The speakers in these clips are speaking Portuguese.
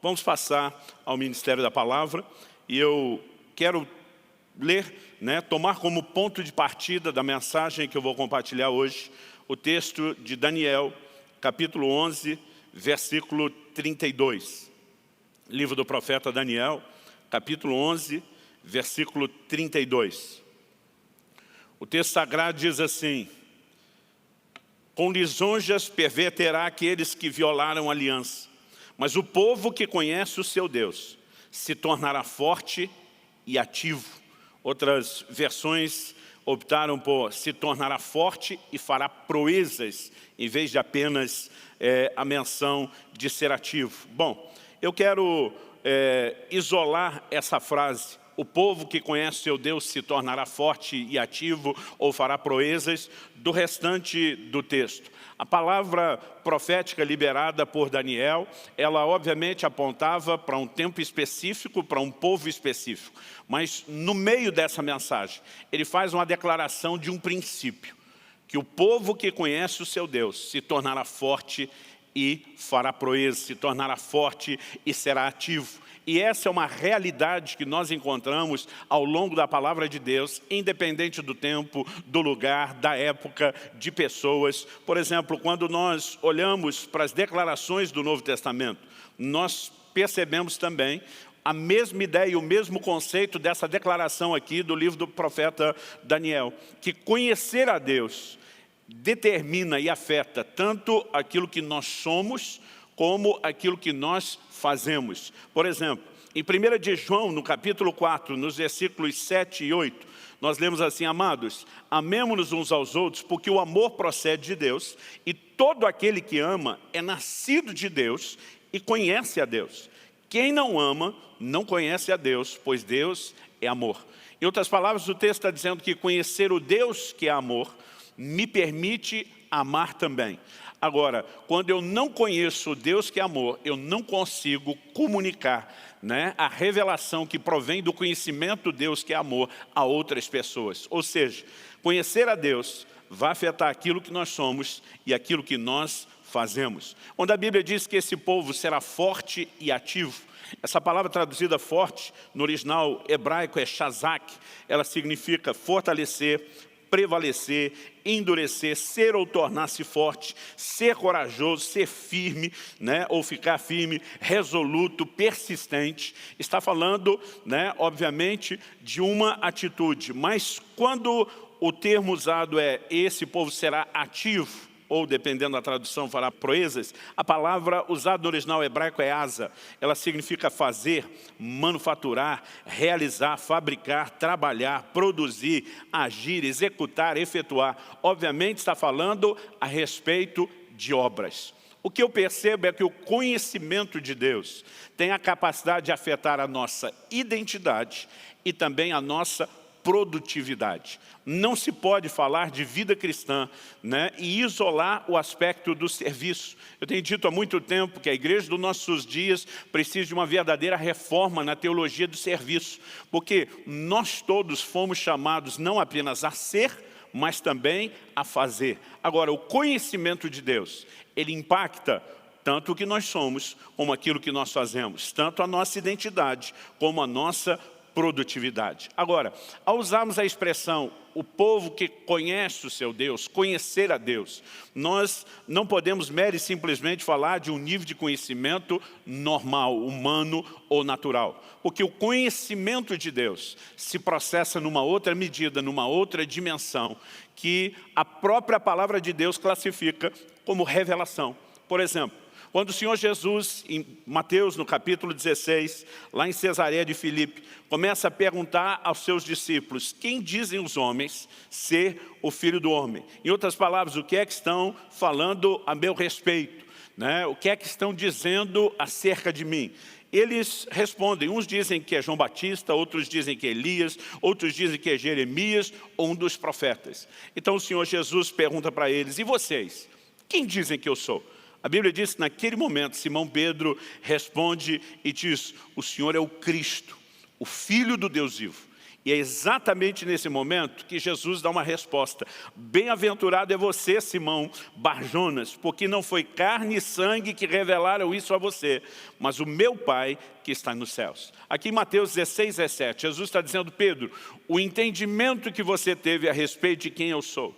vamos passar ao Ministério da Palavra e eu quero ler, tomar como ponto de partida da mensagem que eu vou compartilhar hoje, o texto de Daniel, capítulo 11, versículo 32. Livro do profeta Daniel, capítulo 11, versículo 32. O texto sagrado diz assim: com lisonjas perverterá aqueles que violaram a aliança, mas o povo que conhece o seu Deus se tornará forte e ativo. Outras versões optaram por se tornará forte e fará proezas, em vez de apenas a menção de ser ativo. Bom, eu quero isolar essa frase: o povo que conhece seu Deus se tornará forte e ativo ou fará proezas, do restante do texto. A palavra profética liberada por Daniel, ela obviamente apontava para um tempo específico, para um povo específico. Mas no meio dessa mensagem, ele faz uma declaração de um princípio: que o povo que conhece o seu Deus se tornará forte e fará proezas, se tornará forte e será ativo. E essa é uma realidade que nós encontramos ao longo da palavra de Deus, independente do tempo, do lugar, da época, de pessoas. Por exemplo, quando nós olhamos para as declarações do Novo Testamento, nós percebemos também a mesma ideia e o mesmo conceito dessa declaração aqui do livro do profeta Daniel, que conhecer a Deus determina e afeta tanto aquilo que nós somos, como aquilo que nós fazemos. Por exemplo, em 1 de João, no capítulo 4, nos versículos 7 e 8, nós lemos assim: amados, amemo-nos uns aos outros, porque o amor procede de Deus, e todo aquele que ama é nascido de Deus e conhece a Deus. Quem não ama, não conhece a Deus, pois Deus é amor. Em outras palavras, o texto está dizendo que conhecer o Deus que é amor me permite amar também. Agora, quando eu não conheço o Deus que é amor, eu não consigo comunicar a revelação que provém do conhecimento do Deus que é amor a outras pessoas. Ou seja, conhecer a Deus vai afetar aquilo que nós somos e aquilo que nós fazemos. Quando a Bíblia diz que esse povo será forte e ativo, essa palavra traduzida forte, no original hebraico é shazak, ela significa fortalecer, prevalecer, endurecer, ser ou tornar-se forte, ser corajoso, ser firme, ou ficar firme, resoluto, persistente. Está falando, obviamente, de uma atitude. Mas quando o termo usado é esse povo será ativo, ou dependendo da tradução fará proezas, a palavra usada no original hebraico é asa. Ela significa fazer, manufaturar, realizar, fabricar, trabalhar, produzir, agir, executar, efetuar. Obviamente está falando a respeito de obras. O que eu percebo é que o conhecimento de Deus tem a capacidade de afetar a nossa identidade e também a nossa produtividade. Não se pode falar de vida cristã e isolar o aspecto do serviço. Eu tenho dito há muito tempo que a igreja dos nossos dias precisa de uma verdadeira reforma na teologia do serviço, porque nós todos fomos chamados não apenas a ser, mas também a fazer. Agora, o conhecimento de Deus, ele impacta tanto o que nós somos, como aquilo que nós fazemos, tanto a nossa identidade, como a nossa produtividade. Agora, ao usarmos a expressão o povo que conhece o seu Deus, conhecer a Deus, nós não podemos mero e simplesmente falar de um nível de conhecimento normal, humano ou natural. Porque o conhecimento de Deus se processa numa outra medida, numa outra dimensão, que a própria palavra de Deus classifica como revelação. Por exemplo, quando o Senhor Jesus, em Mateus, no capítulo 16, lá em Cesareia de Filipe, começa a perguntar aos seus discípulos: quem dizem os homens ser o Filho do Homem? Em outras palavras, o que é que estão falando a meu respeito? O que é que estão dizendo acerca de mim? Eles respondem, uns dizem que é João Batista, outros dizem que é Elias, outros dizem que é Jeremias ou um dos profetas. Então o Senhor Jesus pergunta para eles: e vocês? Quem dizem que eu sou? A Bíblia diz que naquele momento Simão Pedro responde e diz: o Senhor é o Cristo, o Filho do Deus vivo. E é exatamente nesse momento que Jesus dá uma resposta. Bem-aventurado é você, Simão Barjonas, porque não foi carne e sangue que revelaram isso a você, mas o meu Pai que está nos céus. Aqui em Mateus 16, 17, Jesus está dizendo: Pedro, o entendimento que você teve a respeito de quem eu sou,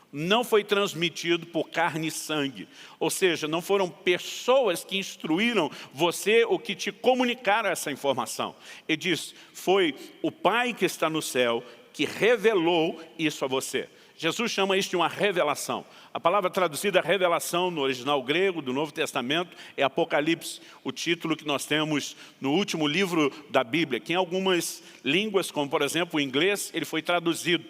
não foi transmitido por carne e sangue. Ou seja, não foram pessoas que instruíram você ou que te comunicaram essa informação. Ele diz, foi o Pai que está no céu que revelou isso a você. Jesus chama isso de uma revelação. A palavra traduzida revelação no original grego do Novo Testamento é Apocalipse, o título que nós temos no último livro da Bíblia, que em algumas línguas, como por exemplo o inglês, ele foi traduzido,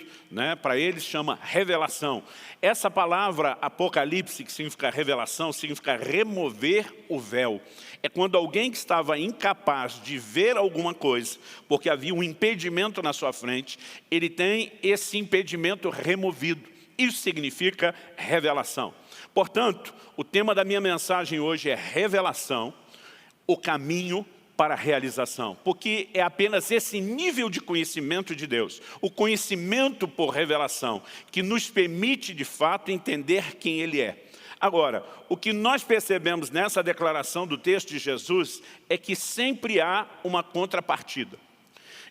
para eles chama revelação. Essa palavra Apocalipse, que significa revelação, significa remover o véu. É quando alguém que estava incapaz de ver alguma coisa, porque havia um impedimento na sua frente, ele tem esse impedimento removido. Isso significa revelação. Portanto, o tema da minha mensagem hoje é revelação, o caminho para a realização. Porque é apenas esse nível de conhecimento de Deus, o conhecimento por revelação, que nos permite de fato entender quem Ele é. Agora, o que nós percebemos nessa declaração do texto de Jesus é que sempre há uma contrapartida.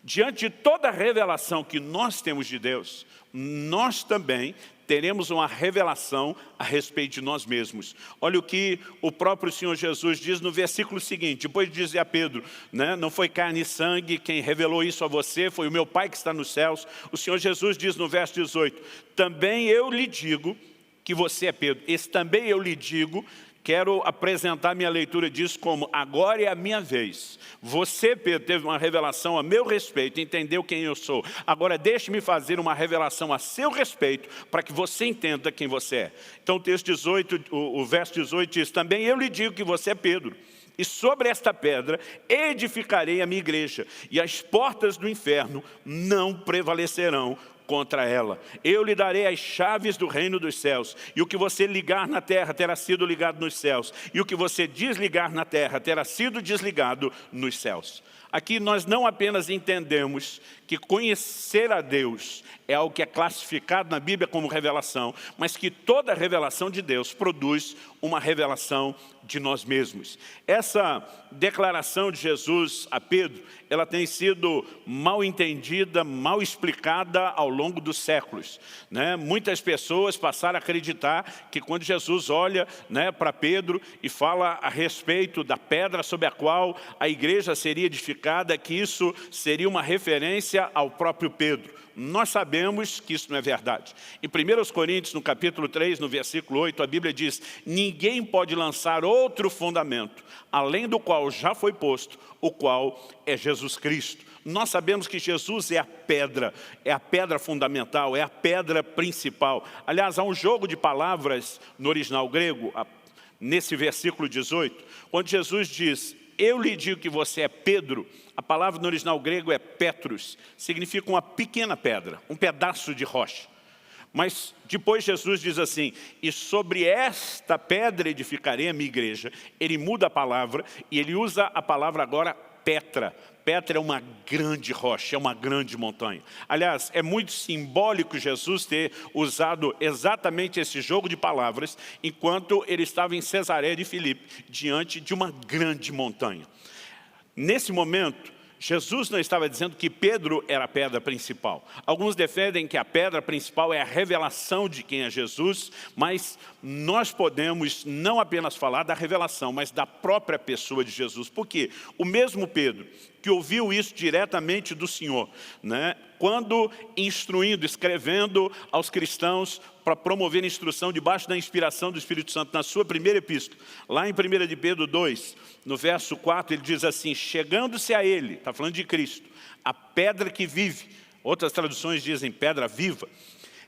Diante de toda a revelação que nós temos de Deus, nós também teremos uma revelação a respeito de nós mesmos. Olha o que o próprio Senhor Jesus diz no versículo seguinte, depois de dizer a Pedro, não foi carne e sangue quem revelou isso a você, foi o meu Pai que está nos céus. O Senhor Jesus diz no verso 18, também eu lhe digo que você é Pedro. Esse também eu lhe digo, quero apresentar minha leitura disso como, agora é a minha vez. Você, Pedro, teve uma revelação a meu respeito, entendeu quem eu sou. Agora deixe-me fazer uma revelação a seu respeito, para que você entenda quem você é. Então o texto 18, o verso 18 diz, também eu lhe digo que você é Pedro. E sobre esta pedra edificarei a minha igreja, e as portas do inferno não prevalecerão contra ela. Eu lhe darei as chaves do reino dos céus, e o que você ligar na terra terá sido ligado nos céus, e o que você desligar na terra terá sido desligado nos céus. Aqui nós não apenas entendemos que conhecer a Deus é algo que é classificado na Bíblia como revelação, mas que toda revelação de Deus produz uma revelação de nós mesmos. Essa declaração de Jesus a Pedro, ela tem sido mal entendida, mal explicada ao longo dos séculos. Muitas pessoas passaram a acreditar que quando Jesus olha para Pedro e fala a respeito da pedra sobre a qual a igreja seria edificada, que isso seria uma referência ao próprio Pedro. Nós sabemos que isso não é verdade. Em 1 Coríntios, no capítulo 3, no versículo 8, a Bíblia diz, ninguém pode lançar outro fundamento, além do qual já foi posto, o qual é Jesus Cristo. Nós sabemos que Jesus é a pedra fundamental, é a pedra principal. Aliás, há um jogo de palavras no original grego, nesse versículo 18, onde Jesus diz, eu lhe digo que você é Pedro. A palavra no original grego é Petros, significa uma pequena pedra, um pedaço de rocha. Mas depois Jesus diz assim, e sobre esta pedra edificarei a minha igreja. Ele muda a palavra e ele usa a palavra agora Petra. Petra é uma grande rocha, é uma grande montanha. Aliás, é muito simbólico Jesus ter usado exatamente esse jogo de palavras enquanto ele estava em Cesareia de Filipe, diante de uma grande montanha. Nesse momento, Jesus não estava dizendo que Pedro era a pedra principal. Alguns defendem que a pedra principal é a revelação de quem é Jesus, mas nós podemos não apenas falar da revelação, mas da própria pessoa de Jesus. Por quê? O mesmo Pedro que ouviu isso diretamente do Senhor, quando instruindo, escrevendo aos cristãos para promover a instrução debaixo da inspiração do Espírito Santo, na sua primeira epístola, lá em 1 de Pedro 2, no verso 4, ele diz assim, chegando-se a ele, está falando de Cristo, a pedra que vive, outras traduções dizem pedra viva,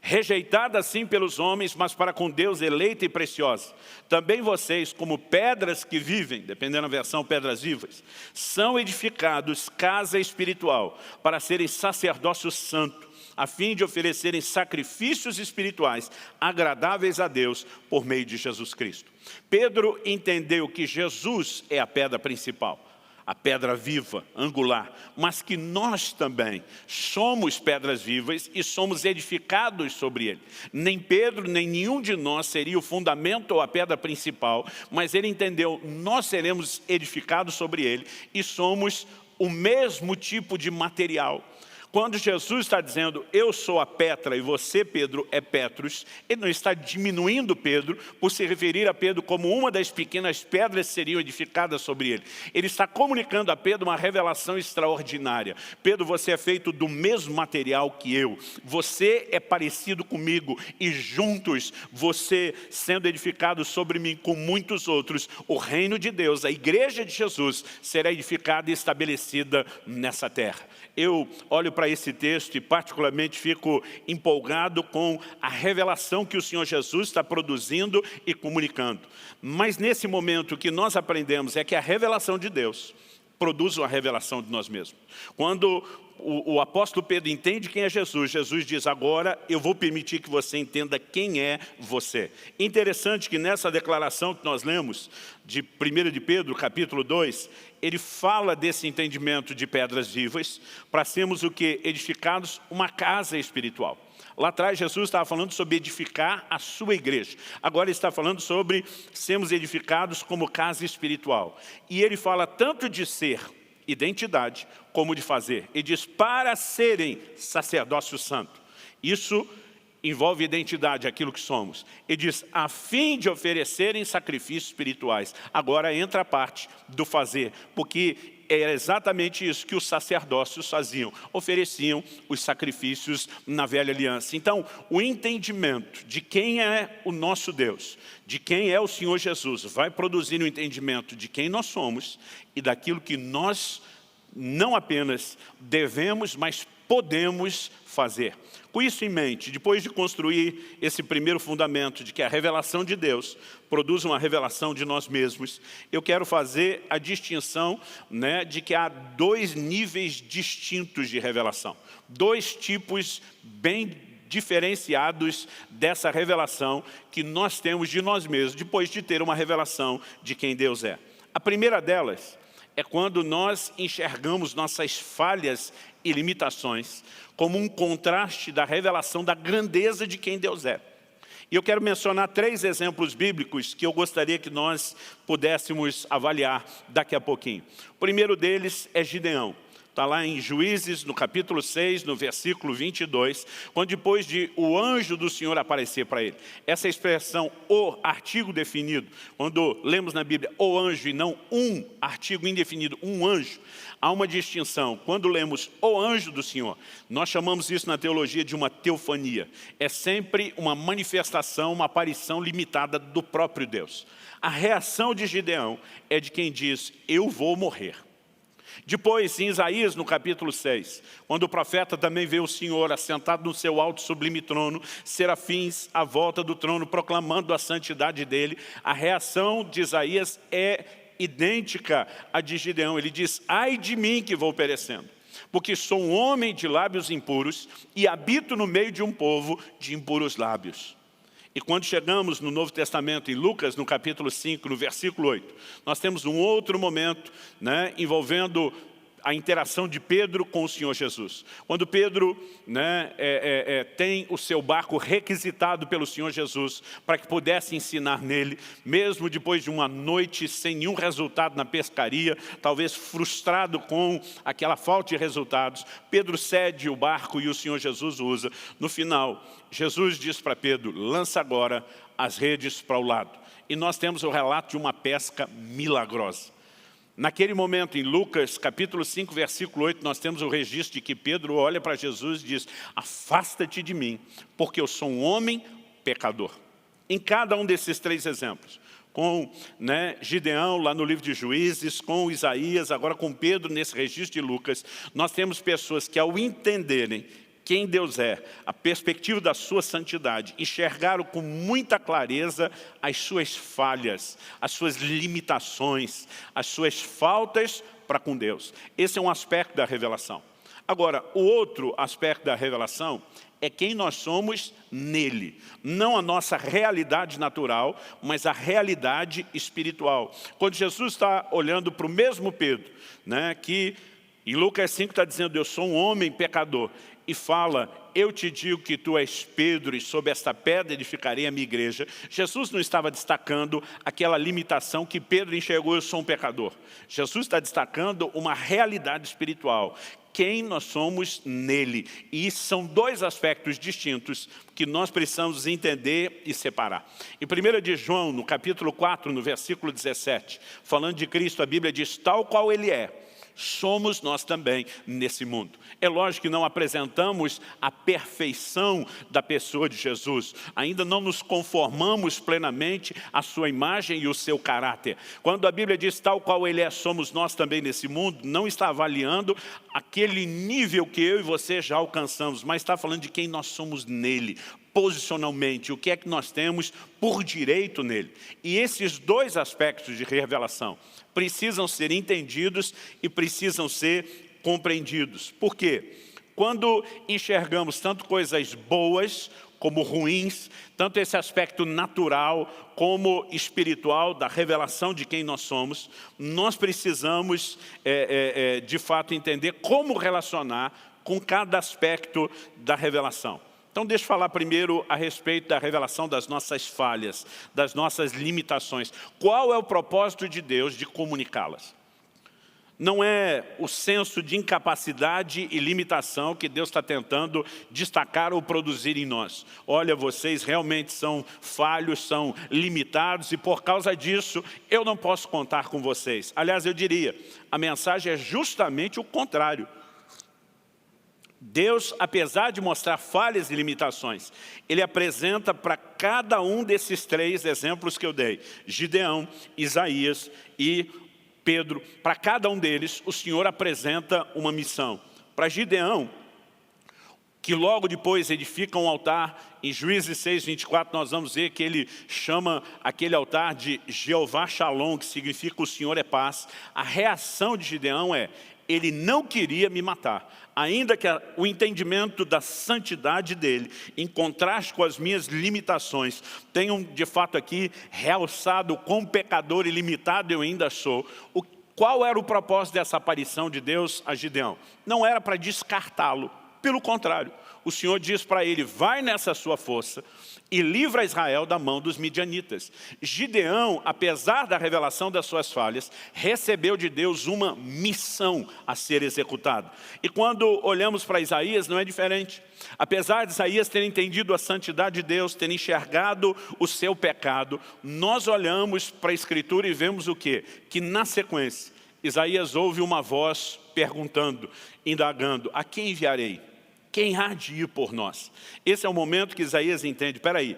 rejeitada assim pelos homens, mas para com Deus eleita e preciosa. Também vocês, como pedras que vivem, dependendo da versão, pedras vivas, são edificados casa espiritual, para serem sacerdócio santo, a fim de oferecerem sacrifícios espirituais agradáveis a Deus por meio de Jesus Cristo. Pedro entendeu que Jesus é a pedra principal. a pedra viva, angular, mas que nós também somos pedras vivas e somos edificados sobre ele. Nem Pedro, nem nenhum de nós seria o fundamento ou a pedra principal, mas ele entendeu, nós seremos edificados sobre ele e somos o mesmo tipo de material. Quando Jesus está dizendo, eu sou a Petra e você, Pedro, é Petrus, ele não está diminuindo Pedro por se referir a Pedro como uma das pequenas pedras que seriam edificadas sobre ele. Ele está comunicando a Pedro uma revelação extraordinária. Pedro, você é feito do mesmo material que eu. Você é parecido comigo e juntos, você sendo edificado sobre mim com muitos outros, o reino de Deus, a igreja de Jesus, será edificada e estabelecida nessa terra. Eu olho para esse texto e particularmente fico empolgado com a revelação que o Senhor Jesus está produzindo e comunicando. Mas nesse momento o que nós aprendemos é que a revelação de Deus produz uma revelação de nós mesmos. Quando o apóstolo Pedro entende quem é Jesus, Jesus diz, agora eu vou permitir que você entenda quem é você. Interessante que nessa declaração que nós lemos, de 1 de Pedro, capítulo 2, ele fala desse entendimento de pedras vivas, para sermos o que? Edificados uma casa espiritual. Lá atrás Jesus estava falando sobre edificar a sua igreja. Agora ele está falando sobre sermos edificados como casa espiritual. E ele fala tanto de ser, identidade, como de fazer. Ele diz, para serem sacerdócio santo. Isso envolve identidade, aquilo que somos. Ele diz, a fim de oferecerem sacrifícios espirituais. Agora entra a parte do fazer, porque era exatamente isso que os sacerdócios faziam. Ofereciam os sacrifícios na velha aliança. Então, o entendimento de quem é o nosso Deus, de quem é o Senhor Jesus, vai produzir o entendimento de quem nós somos e daquilo que nós não apenas devemos, mas podemos fazer. Com isso em mente, depois de construir esse primeiro fundamento de que a revelação de Deus produz uma revelação de nós mesmos, eu quero fazer a distinção, de que há dois níveis distintos de revelação. Dois tipos bem diferenciados dessa revelação que nós temos de nós mesmos, depois de ter uma revelação de quem Deus é. A primeira delas é quando nós enxergamos nossas falhas e limitações como um contraste da revelação da grandeza de quem Deus é. E eu quero mencionar 3 exemplos bíblicos que eu gostaria que nós pudéssemos avaliar daqui a pouquinho. O primeiro deles é Gideão. Está lá em Juízes, no capítulo 6, no versículo 22, quando depois de o anjo do Senhor aparecer para ele. Essa expressão, o artigo definido, quando lemos na Bíblia o anjo e não um artigo indefinido, um anjo, há uma distinção. Quando lemos o anjo do Senhor, nós chamamos isso na teologia de uma teofania. É sempre uma manifestação, uma aparição limitada do próprio Deus. A reação de Gideão é de quem diz, eu vou morrer. Depois, em Isaías, no capítulo 6, quando o profeta também vê o Senhor assentado no seu alto sublime trono, serafins à volta do trono, proclamando a santidade dele, a reação de Isaías é idêntica à de Gideão. Ele diz, ai de mim que vou perecendo, porque sou um homem de lábios impuros e habito no meio de um povo de impuros lábios. E quando chegamos no Novo Testamento, em Lucas, no capítulo 5, no versículo 8, nós temos um outro momento envolvendo a interação de Pedro com o Senhor Jesus. Quando Pedro tem o seu barco requisitado pelo Senhor Jesus para que pudesse ensinar nele, mesmo depois de uma noite sem nenhum resultado na pescaria, talvez frustrado com aquela falta de resultados, Pedro cede o barco e o Senhor Jesus usa. No final, Jesus diz para Pedro, lança agora as redes para o lado. E nós temos o relato de uma pesca milagrosa. Naquele momento, em Lucas, capítulo 5, versículo 8, nós temos o registro de que Pedro olha para Jesus e diz, afasta-te de mim, porque eu sou um homem pecador. Em cada um desses 3 exemplos, com Gideão, lá no livro de Juízes, com Isaías, agora com Pedro, nesse registro de Lucas, nós temos pessoas que, ao entenderem quem Deus é, a perspectiva da sua santidade, enxergaram com muita clareza as suas falhas, as suas limitações, as suas faltas para com Deus. Esse é um aspecto da revelação. Agora, o outro aspecto da revelação é quem nós somos nele. Não a nossa realidade natural, mas a realidade espiritual. Quando Jesus está olhando para o mesmo Pedro, né, que em Lucas 5 está dizendo, eu sou um homem pecador, e fala, eu te digo que tu és Pedro e sobre esta pedra edificarei a minha igreja. Jesus não estava destacando aquela limitação que Pedro enxergou, eu sou um pecador. Jesus está destacando uma realidade espiritual. Quem nós somos nele. E são dois aspectos distintos que nós precisamos entender e separar. Em 1 de João, no capítulo 4, no versículo 17, falando de Cristo, a Bíblia diz, tal qual ele é, somos nós também nesse mundo. É lógico que não apresentamos a perfeição da pessoa de Jesus. Ainda não nos conformamos plenamente à sua imagem e o seu caráter. Quando a Bíblia diz tal qual ele é, somos nós também nesse mundo, não está avaliando aquele nível que eu e você já alcançamos, mas está falando de quem nós somos nele. Posicionalmente, o que é que nós temos por direito nele. E esses dois aspectos de revelação precisam ser entendidos e precisam ser compreendidos. Por quê? Quando enxergamos tanto coisas boas como ruins, tanto esse aspecto natural como espiritual da revelação de quem nós somos, nós precisamos, de fato, entender como relacionar com cada aspecto da revelação. Então deixa eu falar primeiro a respeito da revelação das nossas falhas, das nossas limitações. Qual é o propósito de Deus de comunicá-las? Não é o senso de incapacidade e limitação que Deus está tentando destacar ou produzir em nós. Olha, vocês realmente são falhos, são limitados e por causa disso eu não posso contar com vocês. Aliás, eu diria, a mensagem é justamente o contrário. Deus, apesar de mostrar falhas e limitações, Ele apresenta para cada um desses três exemplos que eu dei, Gideão, Isaías e Pedro, para cada um deles o Senhor apresenta uma missão. Para Gideão, que logo depois edifica um altar, em Juízes 6, 24, nós vamos ver que ele chama aquele altar de Jeová Shalom, que significa o Senhor é paz. A reação de Gideão é, ele não queria me matar, ainda que o entendimento da santidade dele, em contraste com as minhas limitações, tenham de fato aqui realçado o quão pecador e limitado eu ainda sou. Qual era o propósito dessa aparição de Deus a Gideão? Não era para descartá-lo, pelo contrário. O Senhor diz para ele, vai nessa sua força e livra Israel da mão dos midianitas. Gideão, apesar da revelação das suas falhas, recebeu de Deus uma missão a ser executada. E quando olhamos para Isaías, não é diferente. Apesar de Isaías ter entendido a santidade de Deus, ter enxergado o seu pecado, nós olhamos para a Escritura e vemos o quê? Que na sequência, Isaías ouve uma voz perguntando, indagando, a quem enviarei? Quem há de ir por nós? Esse é o momento que Isaías entende, espera aí,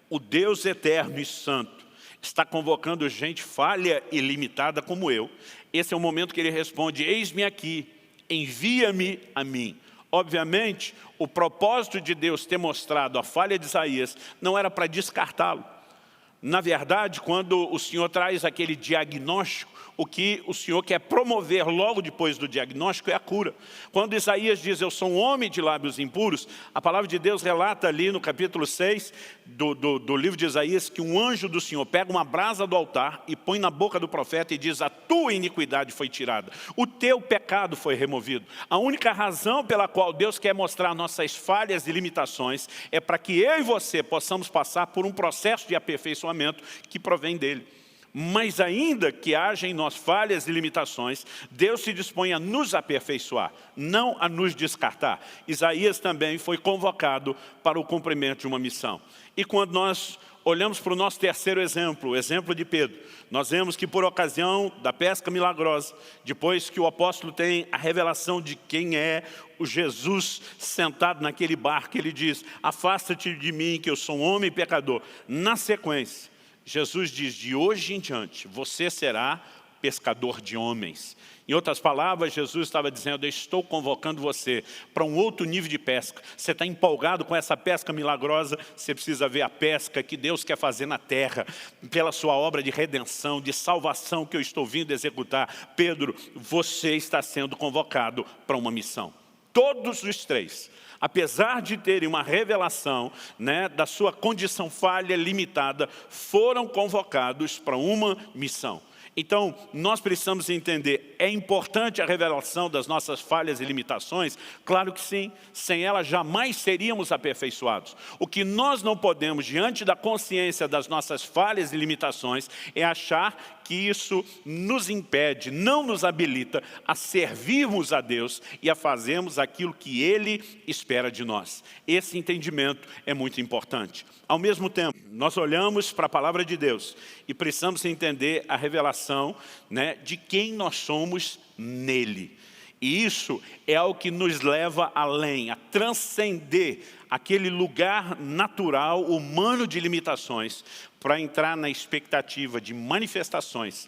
o Deus eterno e santo está convocando gente falha e limitada como eu. Esse é o momento que ele responde, eis-me aqui, envia-me a mim. Obviamente, o propósito de Deus ter mostrado a falha de Isaías não era para descartá-lo. Na verdade, quando o Senhor traz aquele diagnóstico, o que o Senhor quer promover logo depois do diagnóstico é a cura. Quando Isaías diz, eu sou um homem de lábios impuros, a palavra de Deus relata ali no capítulo 6 do livro de Isaías, que um anjo do Senhor pega uma brasa do altar e põe na boca do profeta e diz, a tua iniquidade foi tirada, o teu pecado foi removido. A única razão pela qual Deus quer mostrar nossas falhas e limitações é para que eu e você possamos passar por um processo de aperfeiçoamento que provém dele. Mas ainda que haja em nós falhas e limitações, Deus se dispõe a nos aperfeiçoar, não a nos descartar. Isaías também foi convocado para o cumprimento de uma missão. E quando nós olhamos para o nosso terceiro exemplo, o exemplo de Pedro, nós vemos que por ocasião da pesca milagrosa, depois que o apóstolo tem a revelação de quem é o Jesus sentado naquele barco, ele diz, afasta-te de mim que eu sou um homem pecador. Na sequência, Jesus diz, de hoje em diante, você será pescador de homens. Em outras palavras, Jesus estava dizendo, eu estou convocando você para um outro nível de pesca. Você está empolgado com essa pesca milagrosa, você precisa ver a pesca que Deus quer fazer na terra, pela sua obra de redenção, de salvação que eu estou vindo executar. Pedro, você está sendo convocado para uma missão. Todos os três, apesar de terem uma revelação, né, da sua condição falha, limitada, foram convocados para uma missão. Então, nós precisamos entender, é importante a revelação das nossas falhas e limitações? Claro que sim, sem ela jamais seríamos aperfeiçoados. O que nós não podemos, diante da consciência das nossas falhas e limitações, é achar que isso nos impede, não nos habilita a servirmos a Deus e a fazermos aquilo que Ele espera de nós. Esse entendimento é muito importante. Ao mesmo tempo, nós olhamos para a palavra de Deus e precisamos entender a revelação, né, de quem nós somos nele. E isso é algo que nos leva além, a transcender aquele lugar natural, humano de limitações, para entrar na expectativa de manifestações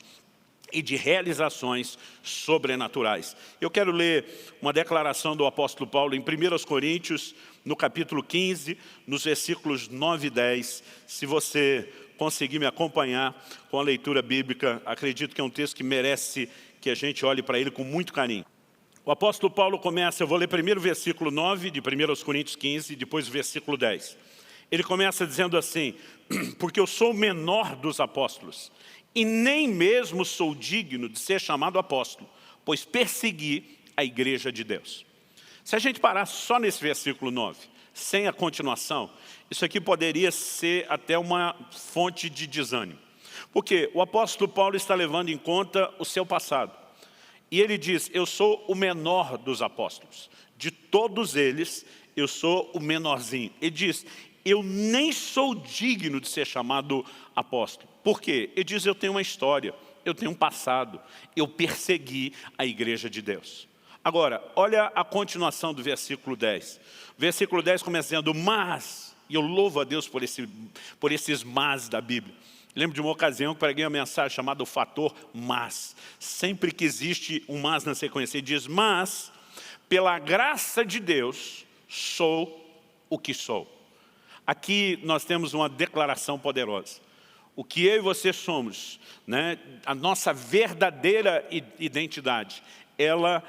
e de realizações sobrenaturais. Eu quero ler uma declaração do apóstolo Paulo em 1 Coríntios, no capítulo 15, nos versículos 9 e 10. Se você conseguir me acompanhar com a leitura bíblica, acredito que é um texto que merece que a gente olhe para ele com muito carinho. O apóstolo Paulo começa, eu vou ler primeiro o versículo 9 de 1 Coríntios 15, depois o versículo 10. Ele começa dizendo assim: porque eu sou o menor dos apóstolos, e nem mesmo sou digno de ser chamado apóstolo, pois persegui a igreja de Deus. Se a gente parar só nesse versículo 9, sem a continuação, isso aqui poderia ser até uma fonte de desânimo. Porque o apóstolo Paulo está levando em conta o seu passado. E ele diz, eu sou o menor dos apóstolos. De todos eles, eu sou o menorzinho. Ele diz, eu nem sou digno de ser chamado apóstolo. Por quê? Ele diz, eu tenho uma história, eu tenho um passado, eu persegui a igreja de Deus. Agora, olha a continuação do versículo 10. O versículo 10 começa dizendo, mas, e eu louvo a Deus por esses mas da Bíblia. Lembro de uma ocasião que preguei uma mensagem chamada o fator mas. Sempre que existe um mas na sequência, ele diz, mas, pela graça de Deus, sou o que sou. Aqui nós temos uma declaração poderosa. O que eu e você somos, né, a nossa verdadeira identidade, ela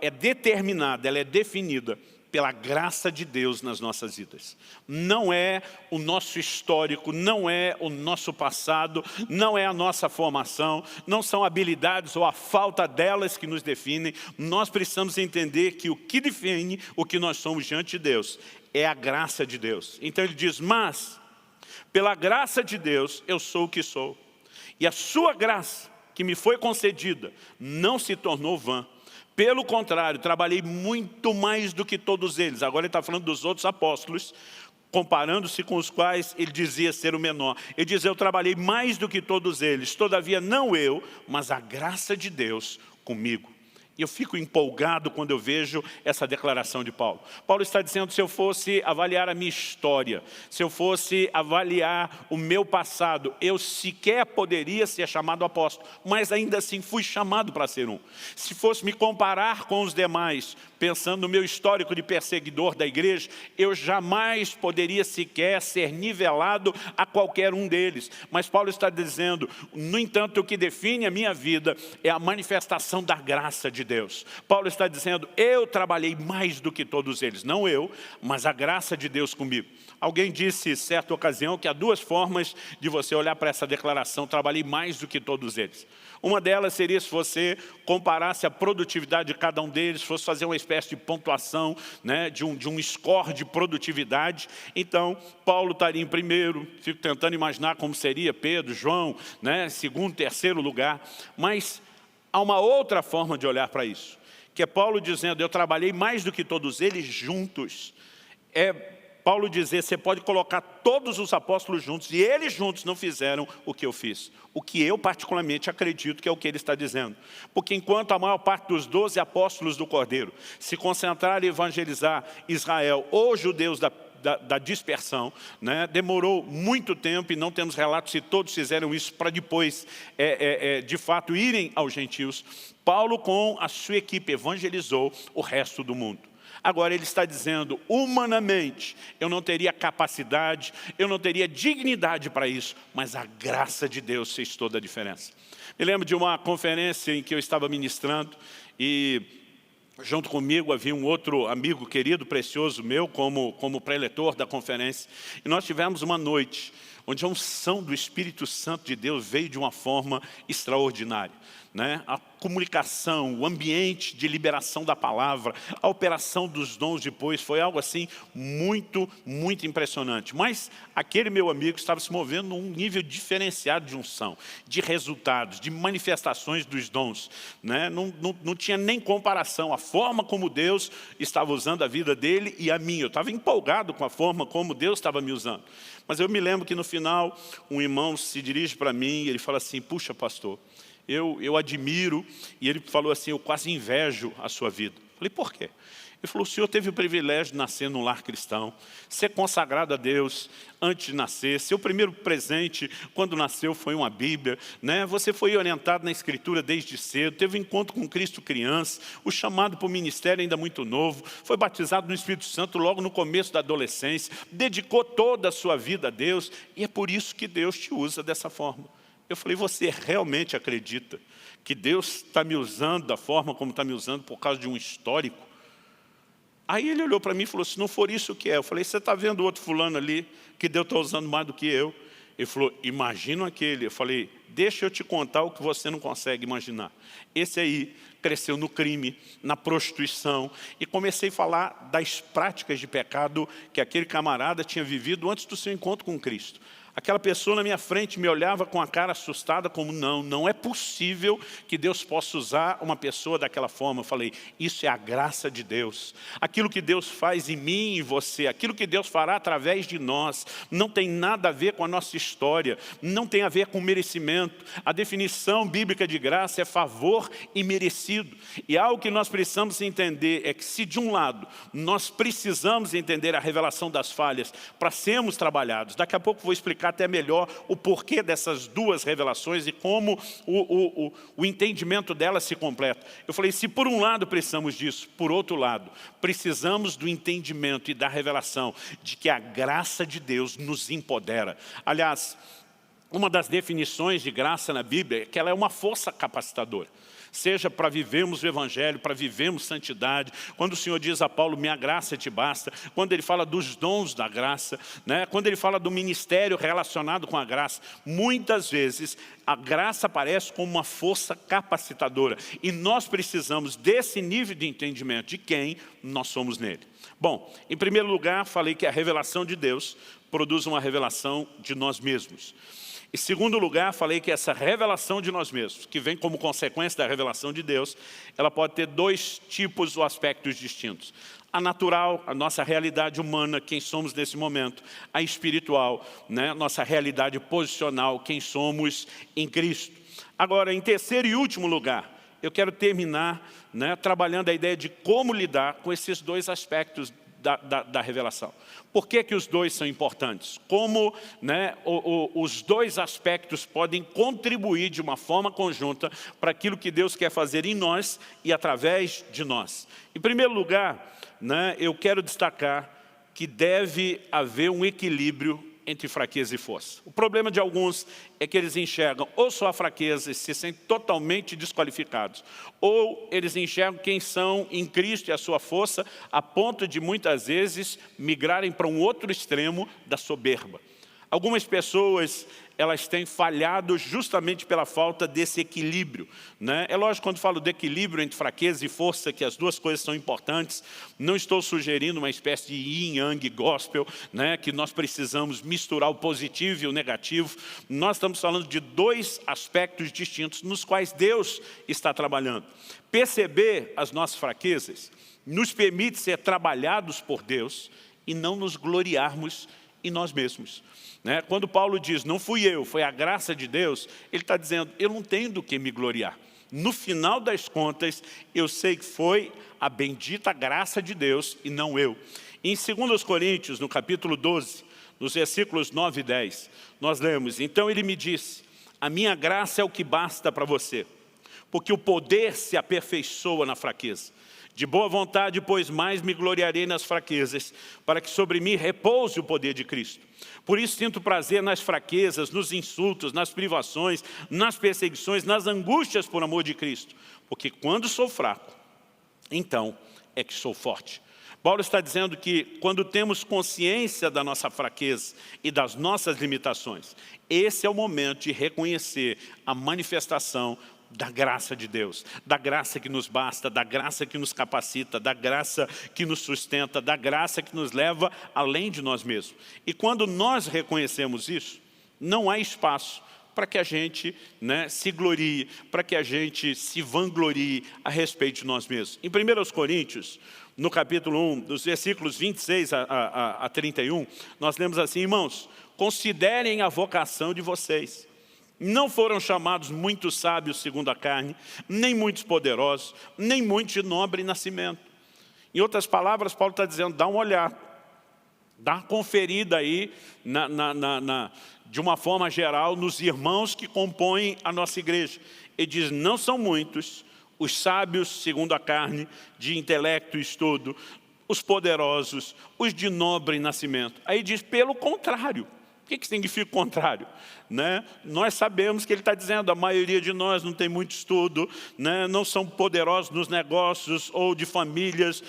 é determinada, ela é definida pela graça de Deus nas nossas vidas. Não é o nosso histórico, não é o nosso passado, não é a nossa formação, não são habilidades ou a falta delas que nos definem. Nós precisamos entender que o que define o que nós somos diante de Deus é a graça de Deus. Então ele diz, mas, pela graça de Deus, eu sou o que sou. E a sua graça, que me foi concedida, não se tornou vã. Pelo contrário, trabalhei muito mais do que todos eles. Agora ele está falando dos outros apóstolos, comparando-se com os quais ele dizia ser o menor. Ele diz, eu trabalhei mais do que todos eles. Todavia, não eu, mas a graça de Deus comigo. E eu fico empolgado quando eu vejo essa declaração de Paulo. Paulo está dizendo, se eu fosse avaliar a minha história, se eu fosse avaliar o meu passado, eu sequer poderia ser chamado apóstolo, mas ainda assim fui chamado para ser um. Se fosse me comparar com os demais, pensando no meu histórico de perseguidor da igreja, eu jamais poderia sequer ser nivelado a qualquer um deles. Mas Paulo está dizendo, no entanto, o que define a minha vida é a manifestação da graça de Deus. Paulo está dizendo, eu trabalhei mais do que todos eles. Não eu, mas a graça de Deus comigo. Alguém disse, certa ocasião, que há duas formas de você olhar para essa declaração, trabalhei mais do que todos eles. Uma delas seria se você comparasse a produtividade de cada um deles, fosse fazer uma espécie de pontuação, né, de um score de produtividade. Então, Paulo estaria em primeiro, fico tentando imaginar como seria Pedro, João, né, segundo, terceiro lugar. Mas há uma outra forma de olhar para isso, que é Paulo dizendo, eu trabalhei mais do que todos eles juntos. Paulo dizer, você pode colocar todos os apóstolos juntos, e eles juntos não fizeram o que eu fiz. O que eu particularmente acredito que é o que ele está dizendo. Porque enquanto a maior parte dos 12 apóstolos do Cordeiro se concentraram em evangelizar Israel ou judeus da dispersão, né, demorou muito tempo e não temos relatos se todos fizeram isso para depois, de fato, irem aos gentios. Paulo com a sua equipe evangelizou o resto do mundo. Agora ele está dizendo, humanamente, eu não teria capacidade, eu não teria dignidade para isso, mas a graça de Deus fez toda a diferença. Me lembro de uma conferência em que eu estava ministrando e Junto comigo havia um outro amigo querido, precioso meu, como preletor da conferência. E nós tivemos uma noite onde a unção do Espírito Santo de Deus veio de uma forma extraordinária. A comunicação, o ambiente de liberação da palavra, a operação dos dons depois, foi algo assim muito, muito impressionante. Mas aquele meu amigo estava se movendo num nível diferenciado de unção, de resultados, de manifestações dos dons. Não tinha nem comparação a forma como Deus estava usando a vida dele e a minha. Eu estava empolgado com a forma como Deus estava me usando. Mas eu me lembro que no final, um irmão se dirige para mim e ele fala assim: puxa, pastor, eu admiro, e ele falou assim: eu quase invejo a sua vida. Eu falei: por quê? Ele falou: o senhor teve o privilégio de nascer num lar cristão, ser consagrado a Deus antes de nascer, seu primeiro presente quando nasceu foi uma Bíblia, Você foi orientado na Escritura desde cedo, teve um encontro com Cristo criança, o chamado para o ministério ainda muito novo, foi batizado no Espírito Santo logo no começo da adolescência, dedicou toda a sua vida a Deus, e é por isso que Deus te usa dessa forma. Eu falei: você realmente acredita que Deus está me usando da forma como está me usando por causa de um histórico? Aí ele olhou para mim e falou: se não for isso, o que é? Eu falei: você está vendo outro fulano ali que Deus está usando mais do que eu? Ele falou: imagina aquele. Eu falei: deixa eu te contar o que você não consegue imaginar. Esse aí cresceu no crime, na prostituição, e comecei a falar das práticas de pecado que aquele camarada tinha vivido antes do seu encontro com Cristo. Aquela pessoa na minha frente me olhava com a cara assustada, como: não é possível que Deus possa usar uma pessoa daquela forma. Eu falei: isso é a graça de Deus. Aquilo que Deus faz em mim e em você, aquilo que Deus fará através de nós, não tem nada a ver com a nossa história, não tem a ver com merecimento. A definição bíblica de graça é favor imerecido. E algo que nós precisamos entender é que, se de um lado nós precisamos entender a revelação das falhas para sermos trabalhados, daqui a pouco vou explicar até melhor o porquê dessas duas revelações e como o entendimento delas se completa. Eu falei: se por um lado precisamos disso, por outro lado, precisamos do entendimento e da revelação de que a graça de Deus nos empodera. Aliás, uma das definições de graça na Bíblia é que ela é uma força capacitadora. Seja para vivermos o Evangelho, para vivermos santidade. Quando o Senhor diz a Paulo: minha graça te basta. Quando ele fala dos dons da graça, Quando ele fala do ministério relacionado com a graça, muitas vezes a graça aparece como uma força capacitadora. E nós precisamos desse nível de entendimento de quem nós somos nele. Bom, em primeiro lugar, falei que a revelação de Deus produz uma revelação de nós mesmos. Em segundo lugar, falei que essa revelação de nós mesmos, que vem como consequência da revelação de Deus, ela pode ter dois tipos ou aspectos distintos. A natural, a nossa realidade humana, quem somos nesse momento. A espiritual, nossa realidade posicional, quem somos em Cristo. Agora, em terceiro e último lugar, eu quero terminar trabalhando a ideia de como lidar com esses dois aspectos da revelação. Por que os dois são importantes? Como os dois aspectos podem contribuir de uma forma conjunta para aquilo que Deus quer fazer em nós e através de nós. Em primeiro lugar, eu quero destacar que deve haver um equilíbrio entre fraqueza e força. O problema de alguns é que eles enxergam ou só a fraqueza e se sentem totalmente desqualificados, ou eles enxergam quem são em Cristo e a sua força, a ponto de muitas vezes migrarem para um outro extremo da soberba. Algumas pessoas, elas têm falhado justamente pela falta desse equilíbrio. É lógico, quando falo de equilíbrio entre fraqueza e força, que as duas coisas são importantes, não estou sugerindo uma espécie de yin-yang gospel, que nós precisamos misturar o positivo e o negativo. Nós estamos falando de dois aspectos distintos nos quais Deus está trabalhando. Perceber as nossas fraquezas nos permite ser trabalhados por Deus e não nos gloriarmos em nós mesmos. Quando Paulo diz: não fui eu, foi a graça de Deus, ele está dizendo: eu não tenho do que me gloriar. No final das contas, eu sei que foi a bendita graça de Deus e não eu. Em 2 Coríntios, no capítulo 12, nos versículos 9 e 10, nós lemos: então ele me disse: a minha graça é o que basta para você, porque o poder se aperfeiçoa na fraqueza. De boa vontade, pois, mais me gloriarei nas fraquezas, para que sobre mim repouse o poder de Cristo. Por isso sinto prazer nas fraquezas, nos insultos, nas privações, nas perseguições, nas angústias por amor de Cristo. Porque quando sou fraco, então é que sou forte. Paulo está dizendo que quando temos consciência da nossa fraqueza e das nossas limitações, esse é o momento de reconhecer a manifestação da graça de Deus, da graça que nos basta, da graça que nos capacita, da graça que nos sustenta, da graça que nos leva além de nós mesmos. E quando nós reconhecemos isso, não há espaço para que a gente se glorie, para que a gente se vanglorie a respeito de nós mesmos. Em 1 Coríntios, no capítulo 1, dos versículos 26 a 31, nós lemos assim: irmãos, considerem a vocação de vocês. Não foram chamados muitos sábios segundo a carne, nem muitos poderosos, nem muitos de nobre nascimento. Em outras palavras, Paulo está dizendo, dá uma olhada, dá uma conferida aí, de uma forma geral, nos irmãos que compõem a nossa igreja. Ele diz, não são muitos os sábios segundo a carne, de intelecto e estudo, os poderosos, os de nobre nascimento. Aí diz, pelo contrário. O que significa o contrário? Nós sabemos que ele está dizendo, a maioria de nós não tem muito estudo, não são poderosos nos negócios ou de famílias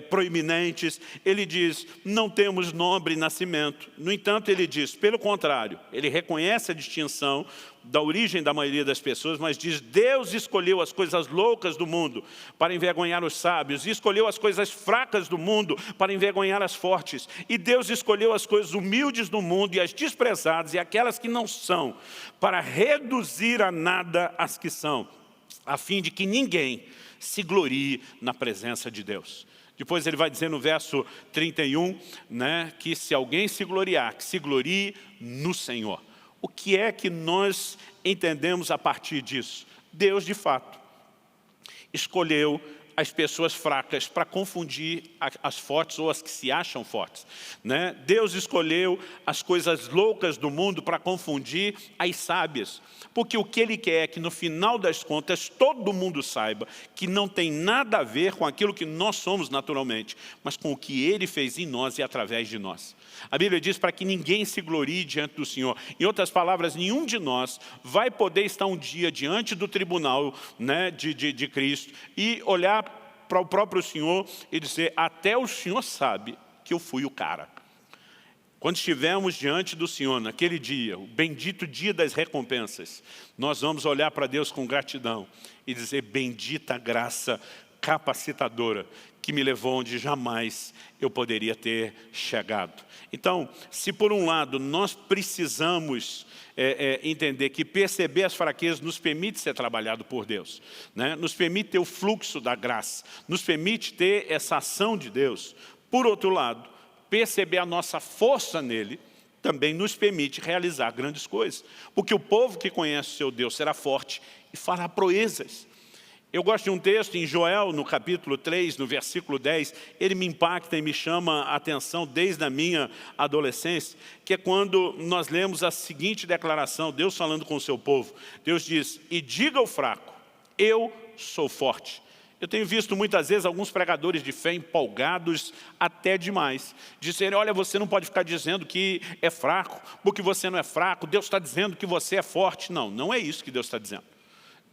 proeminentes. Ele diz, não temos nobre nascimento. No entanto, ele diz, pelo contrário, ele reconhece a distinção da origem da maioria das pessoas, mas diz, Deus escolheu as coisas loucas do mundo para envergonhar os sábios, e escolheu as coisas fracas do mundo para envergonhar as fortes, e Deus escolheu as coisas humildes do mundo e as desprezadas e aquelas que não são, para reduzir a nada as que são, a fim de que ninguém se glorie na presença de Deus. Depois ele vai dizer no verso 31, que se alguém se gloriar, que se glorie no Senhor. O que é que nós entendemos a partir disso? Deus, de fato, escolheu as pessoas fracas para confundir as fortes ou as que se acham fortes. Deus escolheu as coisas loucas do mundo para confundir as sábias. Porque o que Ele quer é que no final das contas todo mundo saiba que não tem nada a ver com aquilo que nós somos naturalmente, mas com o que Ele fez em nós e através de nós. A Bíblia diz para que ninguém se glorie diante do Senhor. Em outras palavras, nenhum de nós vai poder estar um dia diante do tribunal de Cristo e olhar para o próprio Senhor e dizer, até o Senhor sabe que eu fui o cara. Quando estivermos diante do Senhor, naquele dia, o bendito dia das recompensas, nós vamos olhar para Deus com gratidão e dizer, bendita graça capacitadora que me levou onde jamais eu poderia ter chegado. Então, se por um lado nós precisamos entender que perceber as fraquezas nos permite ser trabalhado por Deus, nos permite ter o fluxo da graça, nos permite ter essa ação de Deus. Por outro lado, perceber a nossa força nele também nos permite realizar grandes coisas. Porque o povo que conhece o seu Deus será forte e fará proezas. Eu gosto de um texto em Joel, no capítulo 3, no versículo 10, ele me impacta e me chama a atenção desde a minha adolescência, que é quando nós lemos a seguinte declaração, Deus falando com o seu povo. Deus diz, e diga ao fraco, eu sou forte. Eu tenho visto muitas vezes alguns pregadores de fé empolgados até demais. Dizerem, olha, você não pode ficar dizendo que é fraco, porque você não é fraco, Deus está dizendo que você é forte. Não, não é isso que Deus está dizendo.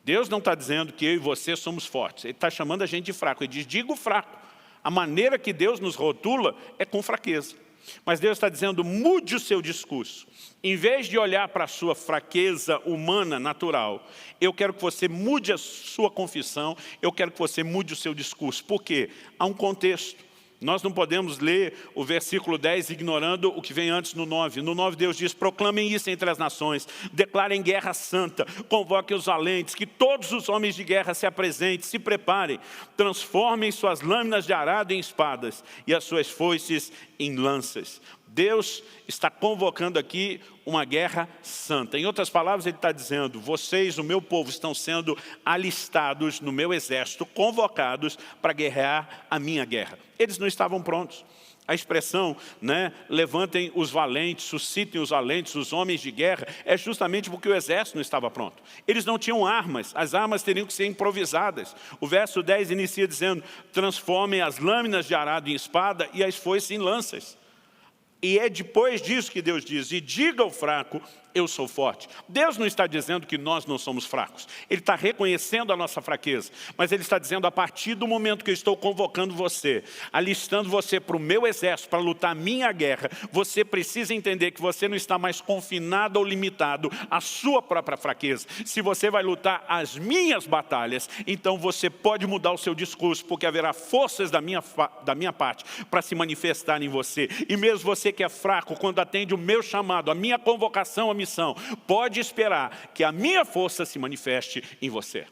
Deus não está dizendo que eu e você somos fortes. Ele está chamando a gente de fraco. Ele diz, diga o fraco. A maneira que Deus nos rotula é com fraqueza. Mas Deus está dizendo, mude o seu discurso. Em vez de olhar para a sua fraqueza humana, natural, eu quero que você mude a sua confissão, eu quero que você mude o seu discurso. Por quê? Há um contexto. Nós não podemos ler o versículo 10 ignorando o que vem antes no 9. No 9 Deus diz, proclamem isso entre as nações, declarem guerra santa, convoquem os valentes, que todos os homens de guerra se apresentem, se preparem, transformem suas lâminas de arado em espadas e as suas foices em lanças. Deus está convocando aqui uma guerra santa. Em outras palavras, Ele está dizendo, vocês, o meu povo, estão sendo alistados no meu exército, convocados para guerrear a minha guerra. Eles não estavam prontos. A expressão, levantem os valentes, suscitem os valentes, os homens de guerra, é justamente porque o exército não estava pronto. Eles não tinham armas, as armas teriam que ser improvisadas. O verso 10 inicia dizendo, transformem as lâminas de arado em espada e as foices em lanças. E é depois disso que Deus diz, e diga ao fraco, eu sou forte. Deus não está dizendo que nós não somos fracos. Ele está reconhecendo a nossa fraqueza. Mas Ele está dizendo, a partir do momento que eu estou convocando você, alistando você para o meu exército, para lutar a minha guerra, você precisa entender que você não está mais confinado ou limitado à sua própria fraqueza. Se você vai lutar as minhas batalhas, então você pode mudar o seu discurso, porque haverá forças da minha parte para se manifestar em você. E mesmo você que é fraco, quando atende o meu chamado, a minha convocação, a missão, pode esperar que a minha força se manifeste em você.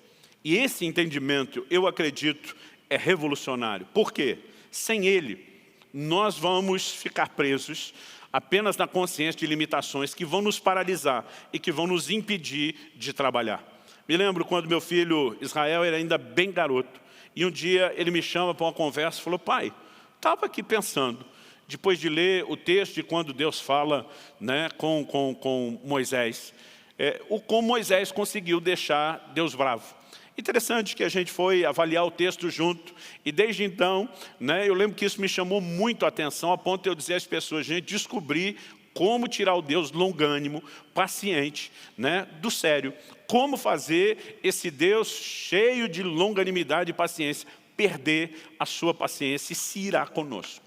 E esse entendimento, eu acredito, é revolucionário. Por quê? Sem ele, nós vamos ficar presos apenas na consciência de limitações que vão nos paralisar e que vão nos impedir de trabalhar. Me lembro quando meu filho Israel era ainda bem garoto, e um dia ele me chama para uma conversa e falou, pai, estava aqui pensando, depois de ler o texto de quando Deus fala, né, com Moisés, como Moisés conseguiu deixar Deus bravo. Interessante que a gente foi avaliar o texto junto, e desde então, né, eu lembro que isso me chamou muito a atenção, a ponto de eu dizer às pessoas, gente, descobri como tirar o Deus longânimo, paciente, né, do sério. Como fazer esse Deus cheio de longanimidade e paciência perder a sua paciência e se irá conosco.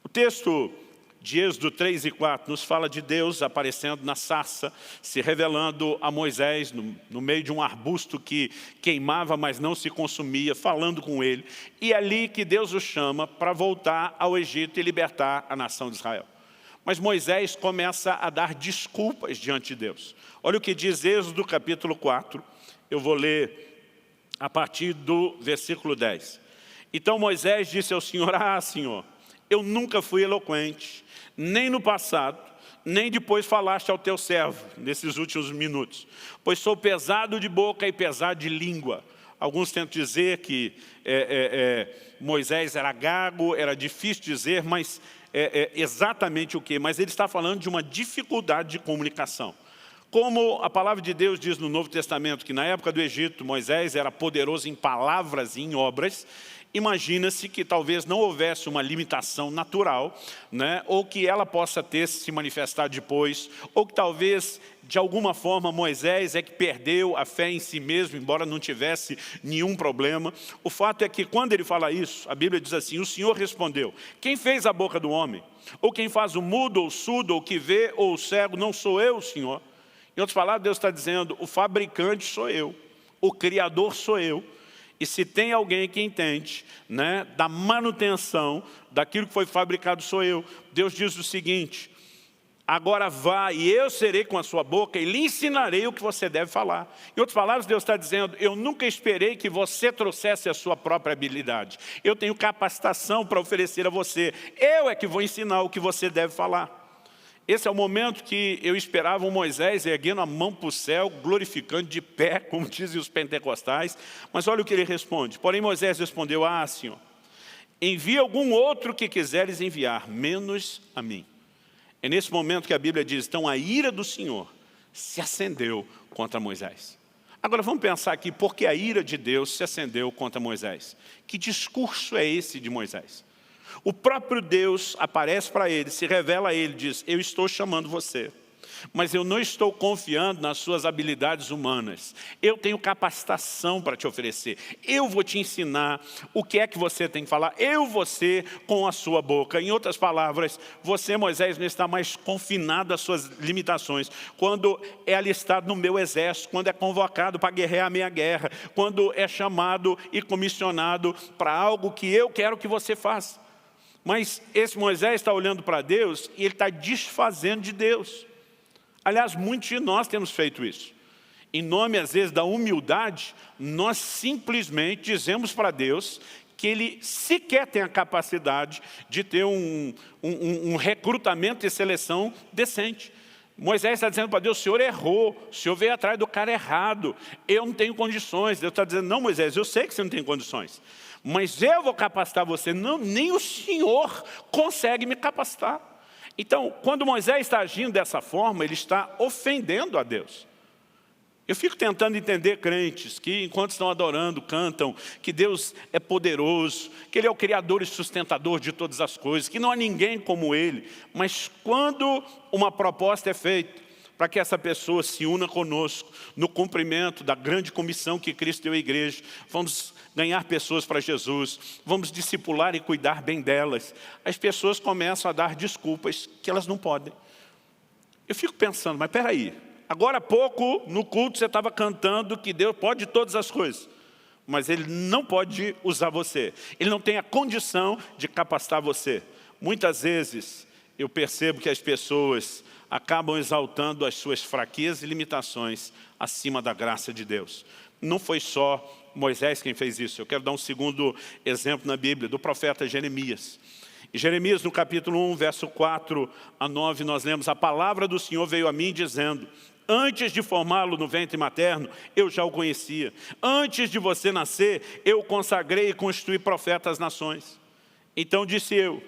O texto de Êxodo 3 e 4 nos fala de Deus aparecendo na sarça, se revelando a Moisés no meio de um arbusto que queimava, mas não se consumia, falando com ele. E é ali que Deus o chama para voltar ao Egito e libertar a nação de Israel. Mas Moisés começa a dar desculpas diante de Deus. Olha o que diz Êxodo capítulo 4, eu vou ler a partir do versículo 10. Então Moisés disse ao Senhor, Senhor, eu nunca fui eloquente, nem no passado, nem depois falaste ao teu servo, nesses últimos minutos. Pois sou pesado de boca e pesado de língua. Alguns tentam dizer que Moisés era gago, era difícil dizer, mas exatamente o quê? Mas ele está falando de uma dificuldade de comunicação. Como a palavra de Deus diz no Novo Testamento, que na época do Egito, Moisés era poderoso em palavras e em obras, imagina-se que talvez não houvesse uma limitação natural, né? Ou que ela possa ter se manifestado depois, ou que talvez, de alguma forma, Moisés é que perdeu a fé em si mesmo, embora não tivesse nenhum problema. O fato é que quando ele fala isso, a Bíblia diz assim, o Senhor respondeu, quem fez a boca do homem? Ou quem faz o mudo, ou o surdo, ou o que vê, ou o cego, não sou eu, Senhor? Em outras palavras, Deus está dizendo, o fabricante sou eu, o criador sou eu. E se tem alguém que entende, né, da manutenção daquilo que foi fabricado, sou eu. Deus diz o seguinte, agora vá e eu serei com a sua boca e lhe ensinarei o que você deve falar. Em outras palavras, Deus está dizendo, eu nunca esperei que você trouxesse a sua própria habilidade. Eu tenho capacitação para oferecer a você. Eu é que vou ensinar o que você deve falar. Esse é o momento que eu esperava o Moisés erguendo a mão para o céu, glorificando de pé, como dizem os pentecostais. Mas olha o que ele responde. Porém Moisés respondeu, Senhor, envia algum outro que quiseres enviar, menos a mim. É nesse momento que a Bíblia diz, então a ira do Senhor se acendeu contra Moisés. Agora vamos pensar aqui, por que a ira de Deus se acendeu contra Moisés? Que discurso é esse de Moisés? O próprio Deus aparece para ele, se revela a ele, diz, eu estou chamando você, mas eu não estou confiando nas suas habilidades humanas. Eu tenho capacitação para te oferecer. Eu vou te ensinar o que é que você tem que falar. Eu vou ser com a sua boca. Em outras palavras, você, Moisés, não está mais confinado às suas limitações. Quando é alistado no meu exército, quando é convocado para guerrear a minha guerra, quando é chamado e comissionado para algo que eu quero que você faça. Mas esse Moisés está olhando para Deus e ele está desfazendo de Deus. Aliás, muitos de nós temos feito isso. Em nome, às vezes, da humildade, nós simplesmente dizemos para Deus que Ele sequer tem a capacidade de ter um recrutamento e seleção decente. Moisés está dizendo para Deus, o Senhor errou, o Senhor veio atrás do cara errado, eu não tenho condições. Deus está dizendo, não Moisés, eu sei que você não tem condições, mas eu vou capacitar você. Não, nem o Senhor consegue me capacitar. Então, quando Moisés está agindo dessa forma, ele está ofendendo a Deus. Eu fico tentando entender crentes que, enquanto estão adorando, cantam que Deus é poderoso, que Ele é o Criador e sustentador de todas as coisas, que não há ninguém como Ele. Mas quando uma proposta é feita para que essa pessoa se una conosco no cumprimento da grande comissão que Cristo deu à igreja. Vamos ganhar pessoas para Jesus, vamos discipular e cuidar bem delas. As pessoas começam a dar desculpas que elas não podem. Eu fico pensando, mas peraí, agora há pouco no culto você estava cantando que Deus pode todas as coisas, mas Ele não pode usar você. Ele não tem a condição de capacitar você. Muitas vezes eu percebo que as pessoas acabam exaltando as suas fraquezas e limitações acima da graça de Deus. Não foi só Moisés quem fez isso. Eu quero dar um segundo exemplo na Bíblia, do profeta Jeremias. Em Jeremias, no capítulo 1, verso 4 a 9, nós lemos: a palavra do Senhor veio a mim dizendo: antes de formá-lo no ventre materno, eu já o conhecia. Antes de você nascer, eu o consagrei e constituí profeta às nações. Então disse eu,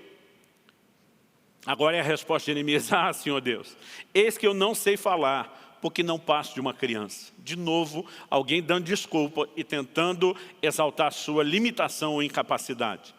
agora é a resposta de Jeremias: ah, Senhor Deus, eis que eu não sei falar, porque não passo de uma criança. De novo, alguém dando desculpa e tentando exaltar a sua limitação ou incapacidade.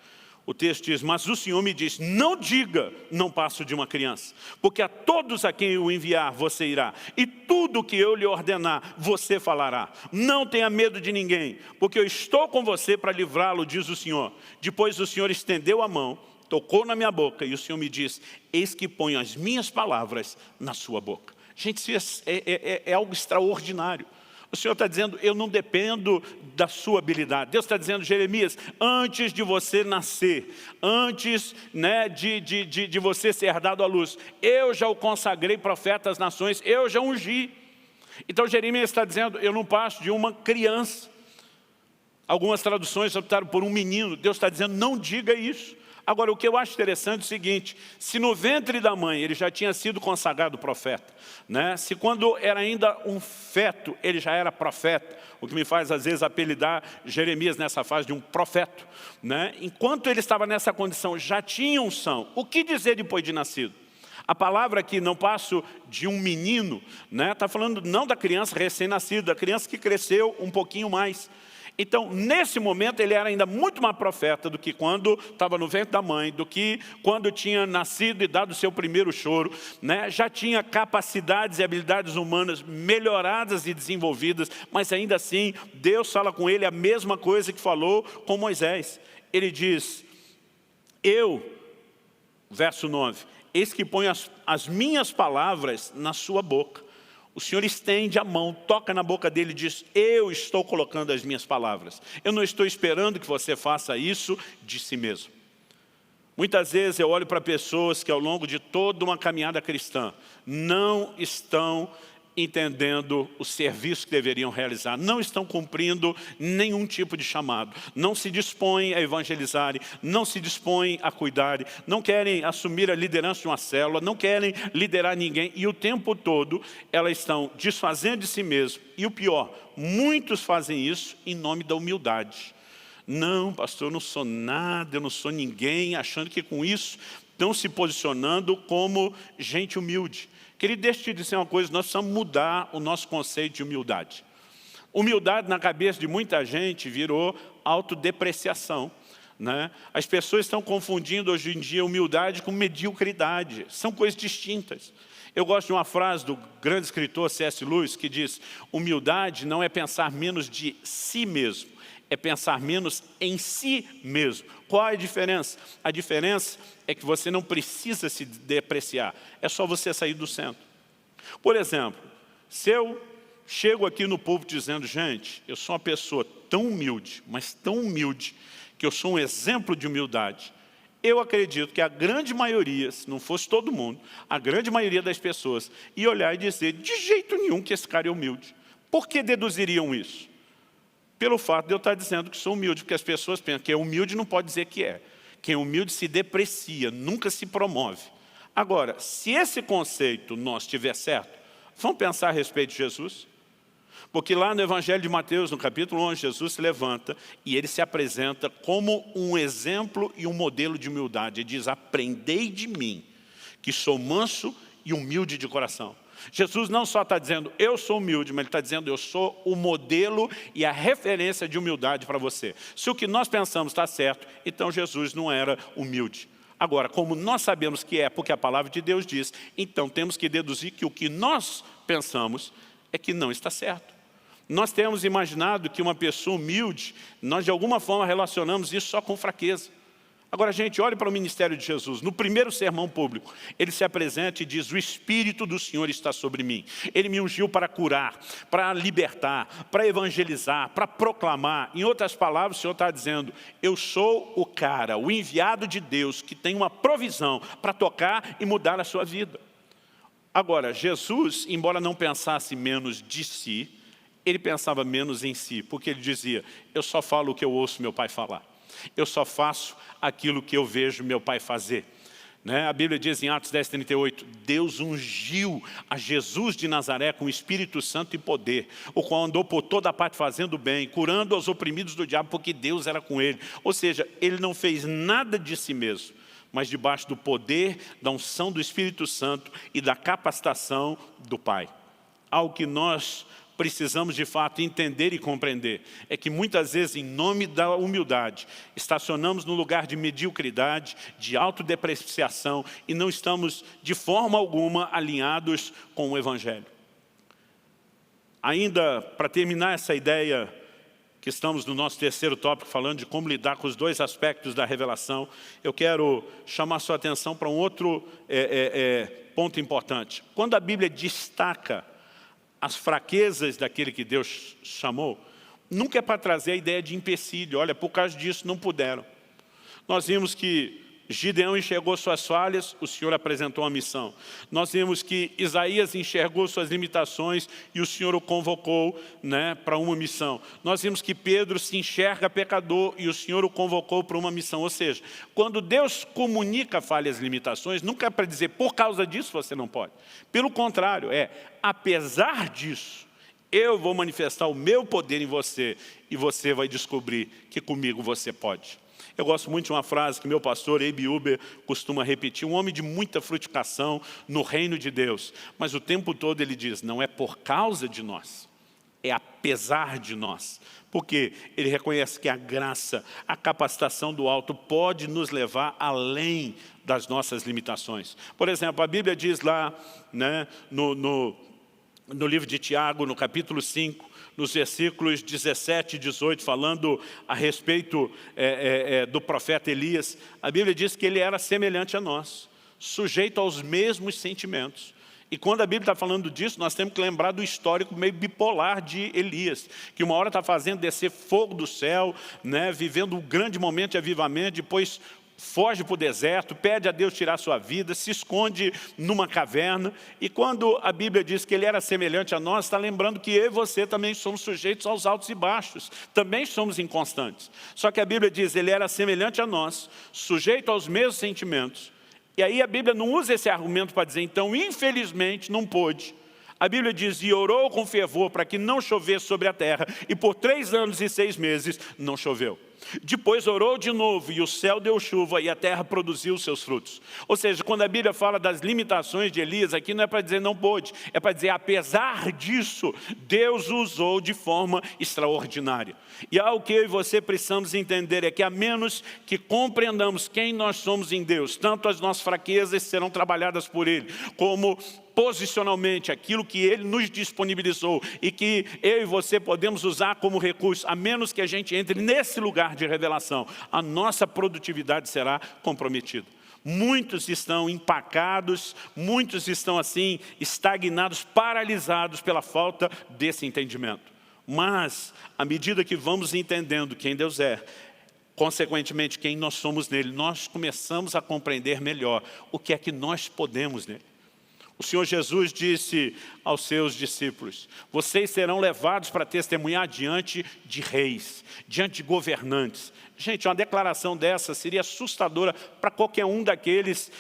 O texto diz: mas o Senhor me diz, não diga, não passo de uma criança, porque a todos a quem eu enviar você irá, e tudo que eu lhe ordenar você falará. Não tenha medo de ninguém, porque eu estou com você para livrá-lo, diz o Senhor. Depois o Senhor estendeu a mão, tocou na minha boca, e o Senhor me diz: eis que ponho as minhas palavras na sua boca. Gente, isso é algo extraordinário. O Senhor está dizendo: eu não dependo da sua habilidade. Deus está dizendo: Jeremias, antes de você nascer, antes de você ser dado à luz, eu já o consagrei profeta às nações, eu já ungi. Então Jeremias está dizendo: eu não passo de uma criança. Algumas traduções optaram por um menino. Deus está dizendo: não diga isso. Agora, o que eu acho interessante é o seguinte: se no ventre da mãe ele já tinha sido consagrado profeta, se quando era ainda um feto ele já era profeta, o que me faz às vezes apelidar Jeremias nessa fase de um profeta, enquanto ele estava nessa condição já tinha unção. O que dizer depois de nascido? A palavra aqui, não passo de um menino, está falando não da criança recém-nascida, da criança que cresceu um pouquinho mais. Então, nesse momento, ele era ainda muito mais profeta do que quando estava no ventre da mãe, do que quando tinha nascido e dado o seu primeiro choro. Já tinha capacidades e habilidades humanas melhoradas e desenvolvidas, mas ainda assim, Deus fala com ele a mesma coisa que falou com Moisés. Ele diz: verso 9, eis que ponho as minhas palavras na sua boca. O Senhor estende a mão, toca na boca dele e diz: eu estou colocando as minhas palavras. Eu não estou esperando que você faça isso de si mesmo. Muitas vezes eu olho para pessoas que ao longo de toda uma caminhada cristã não estão entendendo o serviço que deveriam realizar, não estão cumprindo nenhum tipo de chamado, não se dispõem a evangelizarem, não se dispõem a cuidarem, não querem assumir a liderança de uma célula, não querem liderar ninguém, e o tempo todo elas estão desfazendo de si mesmo. E o pior, muitos fazem isso em nome da humildade. Não, pastor, eu não sou nada, eu não sou ninguém, achando que com isso estão se posicionando como gente humilde. Querido, deixa eu te dizer uma coisa: nós precisamos mudar o nosso conceito de humildade. Humildade na cabeça de muita gente virou autodepreciação. As pessoas estão confundindo hoje em dia humildade com mediocridade. São coisas distintas. Eu gosto de uma frase do grande escritor C.S. Lewis que diz: humildade não é pensar menos de si mesmo, é pensar menos em si mesmo. Qual é a diferença? A diferença é que você não precisa se depreciar, é só você sair do centro. Por exemplo, se eu chego aqui no púlpito dizendo: gente, eu sou uma pessoa tão humilde, mas tão humilde, que eu sou um exemplo de humildade, eu acredito que a grande maioria, se não fosse todo mundo, a grande maioria das pessoas ia olhar e dizer: de jeito nenhum que esse cara é humilde. Por que deduziriam isso? Pelo fato de eu estar dizendo que sou humilde, porque as pessoas pensam que é humilde não pode dizer que é. Quem é humilde se deprecia, nunca se promove. Agora, se esse conceito nosso estiver certo, vamos pensar a respeito de Jesus? Porque lá no Evangelho de Mateus, no capítulo 11, Jesus se levanta e ele se apresenta como um exemplo e um modelo de humildade. Ele diz: aprendei de mim, que sou manso e humilde de coração. Jesus não só está dizendo: eu sou humilde, mas ele está dizendo: eu sou o modelo e a referência de humildade para você. Se o que nós pensamos está certo, então Jesus não era humilde. Agora, como nós sabemos que é porque a palavra de Deus diz, então temos que deduzir que o que nós pensamos é que não está certo. Nós temos imaginado que uma pessoa humilde, nós de alguma forma relacionamos isso só com fraqueza. Agora, gente, olhe para o ministério de Jesus. No primeiro sermão público, ele se apresenta e diz: o Espírito do Senhor está sobre mim. Ele me ungiu para curar, para libertar, para evangelizar, para proclamar. Em outras palavras, o Senhor está dizendo: eu sou o cara, o enviado de Deus, que tem uma provisão para tocar e mudar a sua vida. Agora, Jesus, embora não pensasse menos de si, ele pensava menos em si, porque ele dizia: eu só falo o que eu ouço meu Pai falar. Eu só faço aquilo que eu vejo meu Pai fazer. A Bíblia diz em Atos 10:38, Deus ungiu a Jesus de Nazaré com o Espírito Santo e poder, o qual andou por toda a parte fazendo bem, curando os oprimidos do diabo, porque Deus era com ele. Ou seja, ele não fez nada de si mesmo, mas debaixo do poder, da unção do Espírito Santo e da capacitação do Pai. Algo que nós precisamos de fato entender e compreender é que muitas vezes, em nome da humildade, estacionamos no lugar de mediocridade, de autodepreciação e não estamos de forma alguma alinhados com o Evangelho. Ainda para terminar essa ideia, que estamos no nosso terceiro tópico, falando de como lidar com os dois aspectos da revelação, eu quero chamar sua atenção para um outro ponto importante. Quando a Bíblia destaca as fraquezas daquele que Deus chamou, nunca é para trazer a ideia de empecilho. Olha, por causa disso não puderam. Nós vimos que Gideão enxergou suas falhas, o Senhor apresentou a missão. Nós vimos que Isaías enxergou suas limitações e o Senhor o convocou para uma missão. Nós vimos que Pedro se enxerga pecador e o Senhor o convocou para uma missão. Ou seja, quando Deus comunica falhas e limitações, nunca é para dizer, por causa disso você não pode. Pelo contrário, apesar disso, eu vou manifestar o meu poder em você e você vai descobrir que comigo você pode. Eu gosto muito de uma frase que meu pastor, Abe Uber, costuma repetir: um homem de muita frutificação no reino de Deus. Mas o tempo todo ele diz, não é por causa de nós, é apesar de nós. Porque ele reconhece que a graça, a capacitação do alto pode nos levar além das nossas limitações. Por exemplo, a Bíblia diz lá no livro de Tiago, no capítulo 5, nos versículos 17 e 18, falando a respeito do profeta Elias, a Bíblia diz que ele era semelhante a nós, sujeito aos mesmos sentimentos. E quando a Bíblia está falando disso, nós temos que lembrar do histórico meio bipolar de Elias, que uma hora está fazendo descer fogo do céu, vivendo um grande momento de avivamento, depois foge para o deserto, pede a Deus tirar sua vida, se esconde numa caverna. E quando a Bíblia diz que ele era semelhante a nós, está lembrando que eu e você também somos sujeitos aos altos e baixos, também somos inconstantes. Só que a Bíblia diz, ele era semelhante a nós, sujeito aos mesmos sentimentos. E aí a Bíblia não usa esse argumento para dizer, então, infelizmente, não pôde. A Bíblia diz, e orou com fervor para que não chovesse sobre a terra, e por 3 anos e 6 meses não choveu. Depois orou de novo, e o céu deu chuva, e a terra produziu os seus frutos. Ou seja, quando a Bíblia fala das limitações de Elias, aqui não é para dizer não pôde, é para dizer, apesar disso, Deus o usou de forma extraordinária. E algo que eu e você precisamos entender é que a menos que compreendamos quem nós somos em Deus, tanto as nossas fraquezas serão trabalhadas por Ele, como posicionalmente aquilo que Ele nos disponibilizou e que eu e você podemos usar como recurso, a menos que a gente entre nesse lugar de revelação, a nossa produtividade será comprometida. Muitos estão empacados, muitos estão assim, estagnados, paralisados pela falta desse entendimento. Mas, à medida que vamos entendendo quem Deus é, consequentemente quem nós somos nele, nós começamos a compreender melhor o que é que nós podemos nele. O Senhor Jesus disse aos seus discípulos, vocês serão levados para testemunhar diante de reis, diante de governantes. Gente, uma declaração dessa seria assustadora para qualquer um daqueles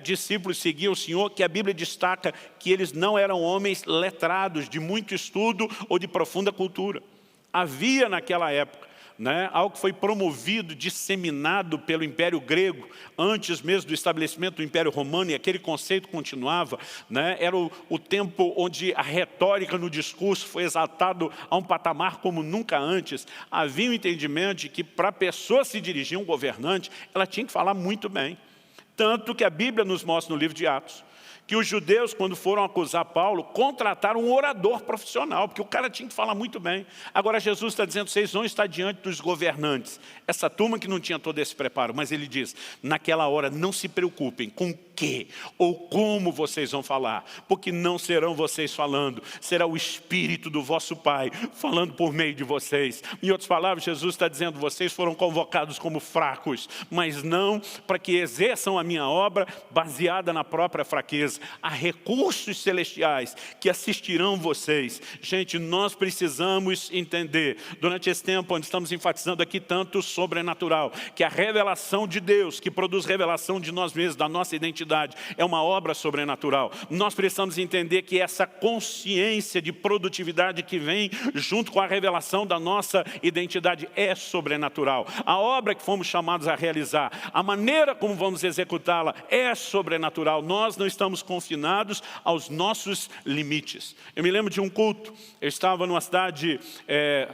discípulos que seguiam o Senhor, que a Bíblia destaca que eles não eram homens letrados, de muito estudo ou de profunda cultura. Havia naquela época algo que foi promovido, disseminado pelo Império Grego, antes mesmo do estabelecimento do Império Romano, e aquele conceito continuava, era o tempo onde a retórica no discurso foi exaltado a um patamar como nunca antes. Havia um entendimento de que para a pessoa se dirigir a um governante, ela tinha que falar muito bem. Tanto que a Bíblia nos mostra no livro de Atos, que os judeus, quando foram acusar Paulo, contrataram um orador profissional, porque o cara tinha que falar muito bem. Agora Jesus está dizendo, vocês vão estar diante dos governantes. Essa turma que não tinha todo esse preparo, mas ele diz, naquela hora não se preocupem com o que ou como vocês vão falar, porque não serão vocês falando, será o Espírito do vosso Pai falando por meio de vocês. Em outras palavras, Jesus está dizendo, vocês foram convocados como fracos, mas não para que exerçam a minha obra baseada na própria fraqueza. Há recursos celestiais que assistirão vocês. Gente, nós precisamos entender, durante esse tempo onde estamos enfatizando aqui tanto o sobrenatural, que a revelação de Deus, que produz revelação de nós mesmos, da nossa identidade, é uma obra sobrenatural. Nós precisamos entender que essa consciência de produtividade que vem junto com a revelação da nossa identidade é sobrenatural. A obra que fomos chamados a realizar, a maneira como vamos executá-la é sobrenatural. Nós não estamos confinados aos nossos limites. Eu me lembro de um culto, eu estava numa cidade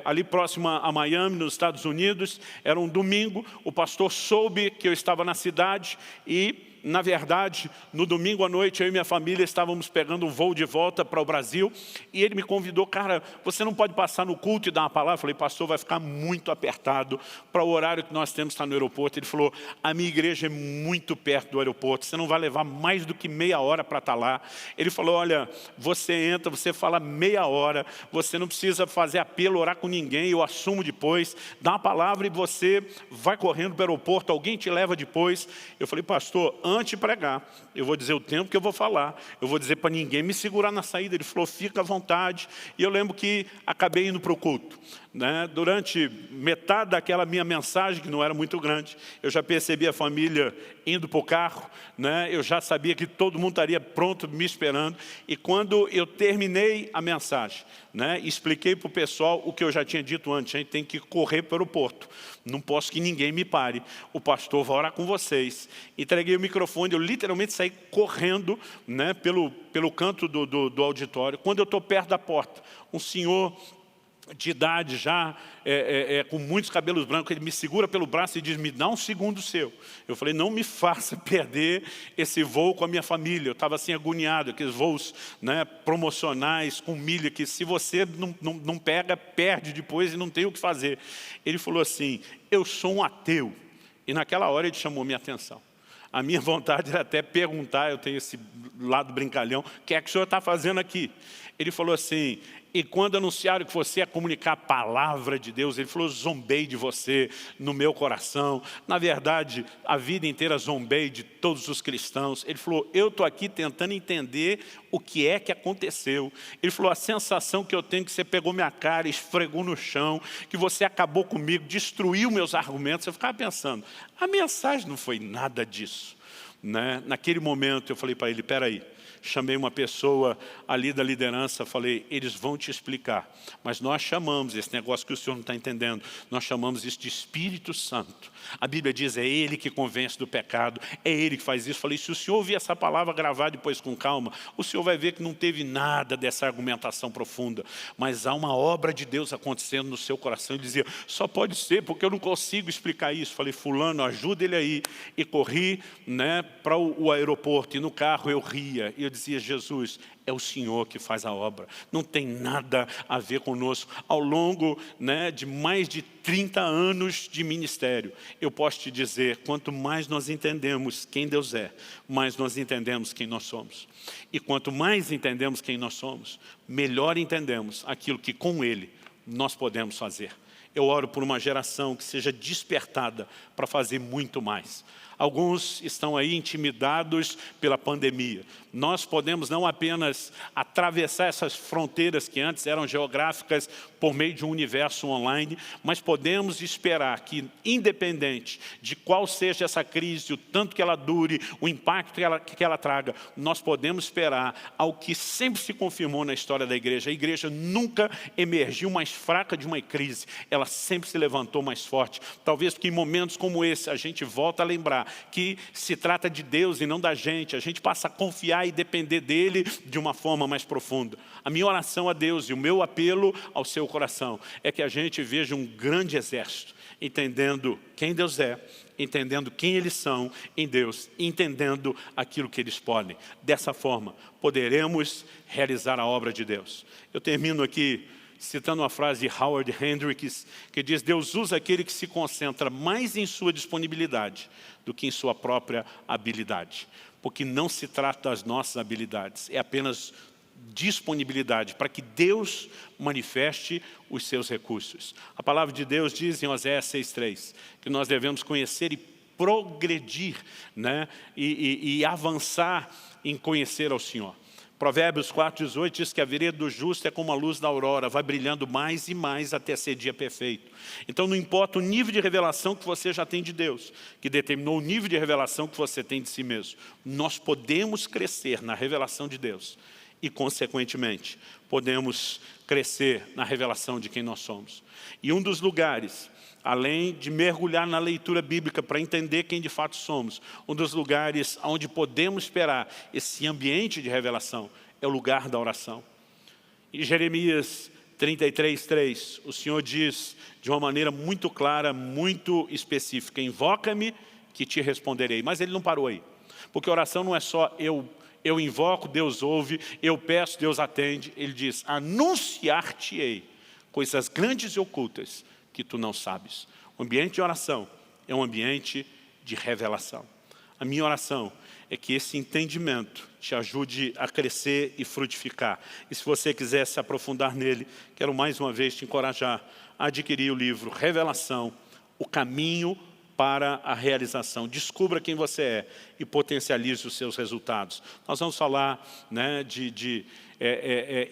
ali próxima a Miami, nos Estados Unidos, era um domingo, o pastor soube que eu estava na cidade e, na verdade, no domingo à noite, eu e minha família estávamos pegando um voo de volta para o Brasil e ele me convidou, cara, você não pode passar no culto e dar uma palavra? Eu falei, pastor, vai ficar muito apertado para o horário que nós temos que estar no aeroporto. Ele falou, a minha igreja é muito perto do aeroporto, você não vai levar mais do que meia hora para estar lá. Ele falou, olha, você entra, você fala meia hora, você não precisa fazer apelo, orar com ninguém, eu assumo depois, dá uma palavra e você vai correndo para o aeroporto, alguém te leva depois. Eu falei, pastor, antes de pregar, eu vou dizer o tempo que eu vou falar, eu vou dizer para ninguém me segurar na saída. Ele falou, fica à vontade. E eu lembro que acabei indo para o culto. Durante metade daquela minha mensagem, que não era muito grande, eu já percebi a família indo para o carro, eu já sabia que todo mundo estaria pronto me esperando. E quando eu terminei a mensagem, expliquei para o pessoal o que eu já tinha dito antes, a gente tem que correr para o aeroporto, não posso que ninguém me pare, o pastor vai orar com vocês. Entreguei o microfone, eu literalmente saí correndo pelo canto do auditório. Quando eu estou perto da porta, um senhor de idade já, com muitos cabelos brancos, ele me segura pelo braço e diz, me dá um segundo seu. Eu falei, não me faça perder esse voo com a minha família. Eu estava assim agoniado, aqueles voos promocionais com milha, que se você não pega, perde depois e não tem o que fazer. Ele falou assim, eu sou um ateu. E naquela hora ele chamou minha atenção. A minha vontade era até perguntar, eu tenho esse lado brincalhão, o que é que o senhor está fazendo aqui? Ele falou assim, e quando anunciaram que você ia comunicar a palavra de Deus, ele falou, zombei de você no meu coração. Na verdade, a vida inteira zombei de todos os cristãos. Ele falou, eu estou aqui tentando entender o que é que aconteceu. Ele falou, a sensação que eu tenho é que você pegou minha cara, esfregou no chão, que você acabou comigo, destruiu meus argumentos. Eu ficava pensando, a mensagem não foi nada disso. Naquele momento eu falei para ele, espera aí. Chamei uma pessoa ali da liderança, falei, eles vão te explicar. Mas nós chamamos esse negócio que o senhor não está entendendo, nós chamamos isso de Espírito Santo. A Bíblia diz, é Ele que convence do pecado, é Ele que faz isso. Falei, se o senhor ouvir essa palavra gravar depois com calma, o senhor vai ver que não teve nada dessa argumentação profunda. Mas há uma obra de Deus acontecendo no seu coração. Ele dizia, só pode ser porque eu não consigo explicar isso. Falei, fulano, ajuda ele aí. E corri para o aeroporto e no carro eu ria. E eu dizia, Jesus, é o Senhor que faz a obra, não tem nada a ver conosco. Ao longo de mais de 30 anos de ministério, eu posso te dizer, quanto mais nós entendemos quem Deus é, mais nós entendemos quem nós somos. E quanto mais entendemos quem nós somos, melhor entendemos aquilo que com Ele nós podemos fazer. Eu oro por uma geração que seja despertada para fazer muito mais. Alguns estão aí intimidados pela pandemia. Nós podemos não apenas atravessar essas fronteiras que antes eram geográficas por meio de um universo online, mas podemos esperar que, independente de qual seja essa crise, o tanto que ela dure, o impacto que ela traga, nós podemos esperar ao que sempre se confirmou na história da igreja. A igreja nunca emergiu mais fraca de uma crise, ela sempre se levantou mais forte. Talvez porque em momentos como esse a gente volta a lembrar que se trata de Deus e não da gente. A gente passa a confiar e depender dEle de uma forma mais profunda. A minha oração a Deus e o meu apelo ao seu coração é que a gente veja um grande exército entendendo quem Deus é, entendendo quem eles são em Deus, entendendo aquilo que eles podem. Dessa forma, poderemos realizar a obra de Deus. Eu termino aqui citando uma frase de Howard Hendricks, que diz: Deus usa aquele que se concentra mais em sua disponibilidade do que em sua própria habilidade. Porque não se trata das nossas habilidades, é apenas disponibilidade para que Deus manifeste os seus recursos. A palavra de Deus diz em Oséias 6,3 que nós devemos conhecer e progredir, né? e avançar em conhecer ao Senhor. Provérbios 4,18 diz que a vereda do justo é como a luz da aurora, vai brilhando mais e mais até ser dia perfeito. Então não importa o nível de revelação que você já tem de Deus, que determinou o nível de revelação que você tem de si mesmo. Nós podemos crescer na revelação de Deus e, consequentemente, podemos crescer na revelação de quem nós somos. E um dos lugares, além de mergulhar na leitura bíblica para entender quem de fato somos, um dos lugares onde podemos esperar esse ambiente de revelação é o lugar da oração. Em Jeremias 33,3, o Senhor diz de uma maneira muito clara, muito específica: invoca-me que te responderei. Mas ele não parou aí, porque oração não é só eu invoco, Deus ouve, eu peço, Deus atende. Ele diz: anunciar-te-ei coisas grandes e ocultas que tu não sabes. O ambiente de oração é um ambiente de revelação. A minha oração é que esse entendimento te ajude a crescer e frutificar. E se você quiser se aprofundar nele, quero mais uma vez te encorajar a adquirir o livro Revelação, o caminho para a realização. Descubra quem você é e potencialize os seus resultados. Nós vamos falar, né, de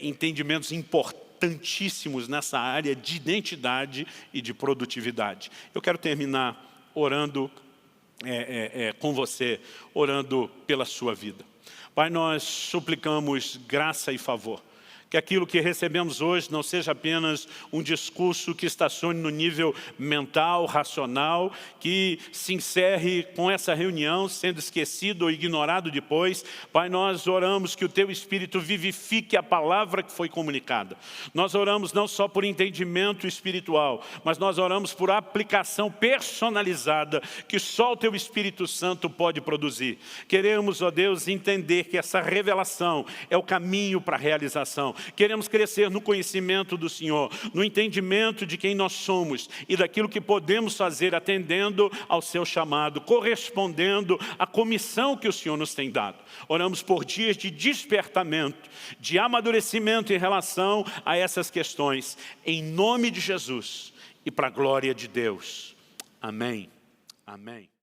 entendimentos importantíssimos nessa área de identidade e de produtividade. Eu quero terminar orando com você, orando pela sua vida. Pai, nós suplicamos graça e favor. Que aquilo que recebemos hoje não seja apenas um discurso que estacione no nível mental, racional, que se encerre com essa reunião, sendo esquecido ou ignorado depois. Pai, nós oramos que o Teu Espírito vivifique a palavra que foi comunicada. Nós oramos não só por entendimento espiritual, mas nós oramos por aplicação personalizada que só o Teu Espírito Santo pode produzir. Queremos, ó Deus, entender que essa revelação é o caminho para a realização. Queremos crescer no conhecimento do Senhor, no entendimento de quem nós somos e daquilo que podemos fazer atendendo ao seu chamado, correspondendo à comissão que o Senhor nos tem dado. Oramos por dias de despertamento, de amadurecimento em relação a essas questões, em nome de Jesus e para a glória de Deus. Amém. Amém.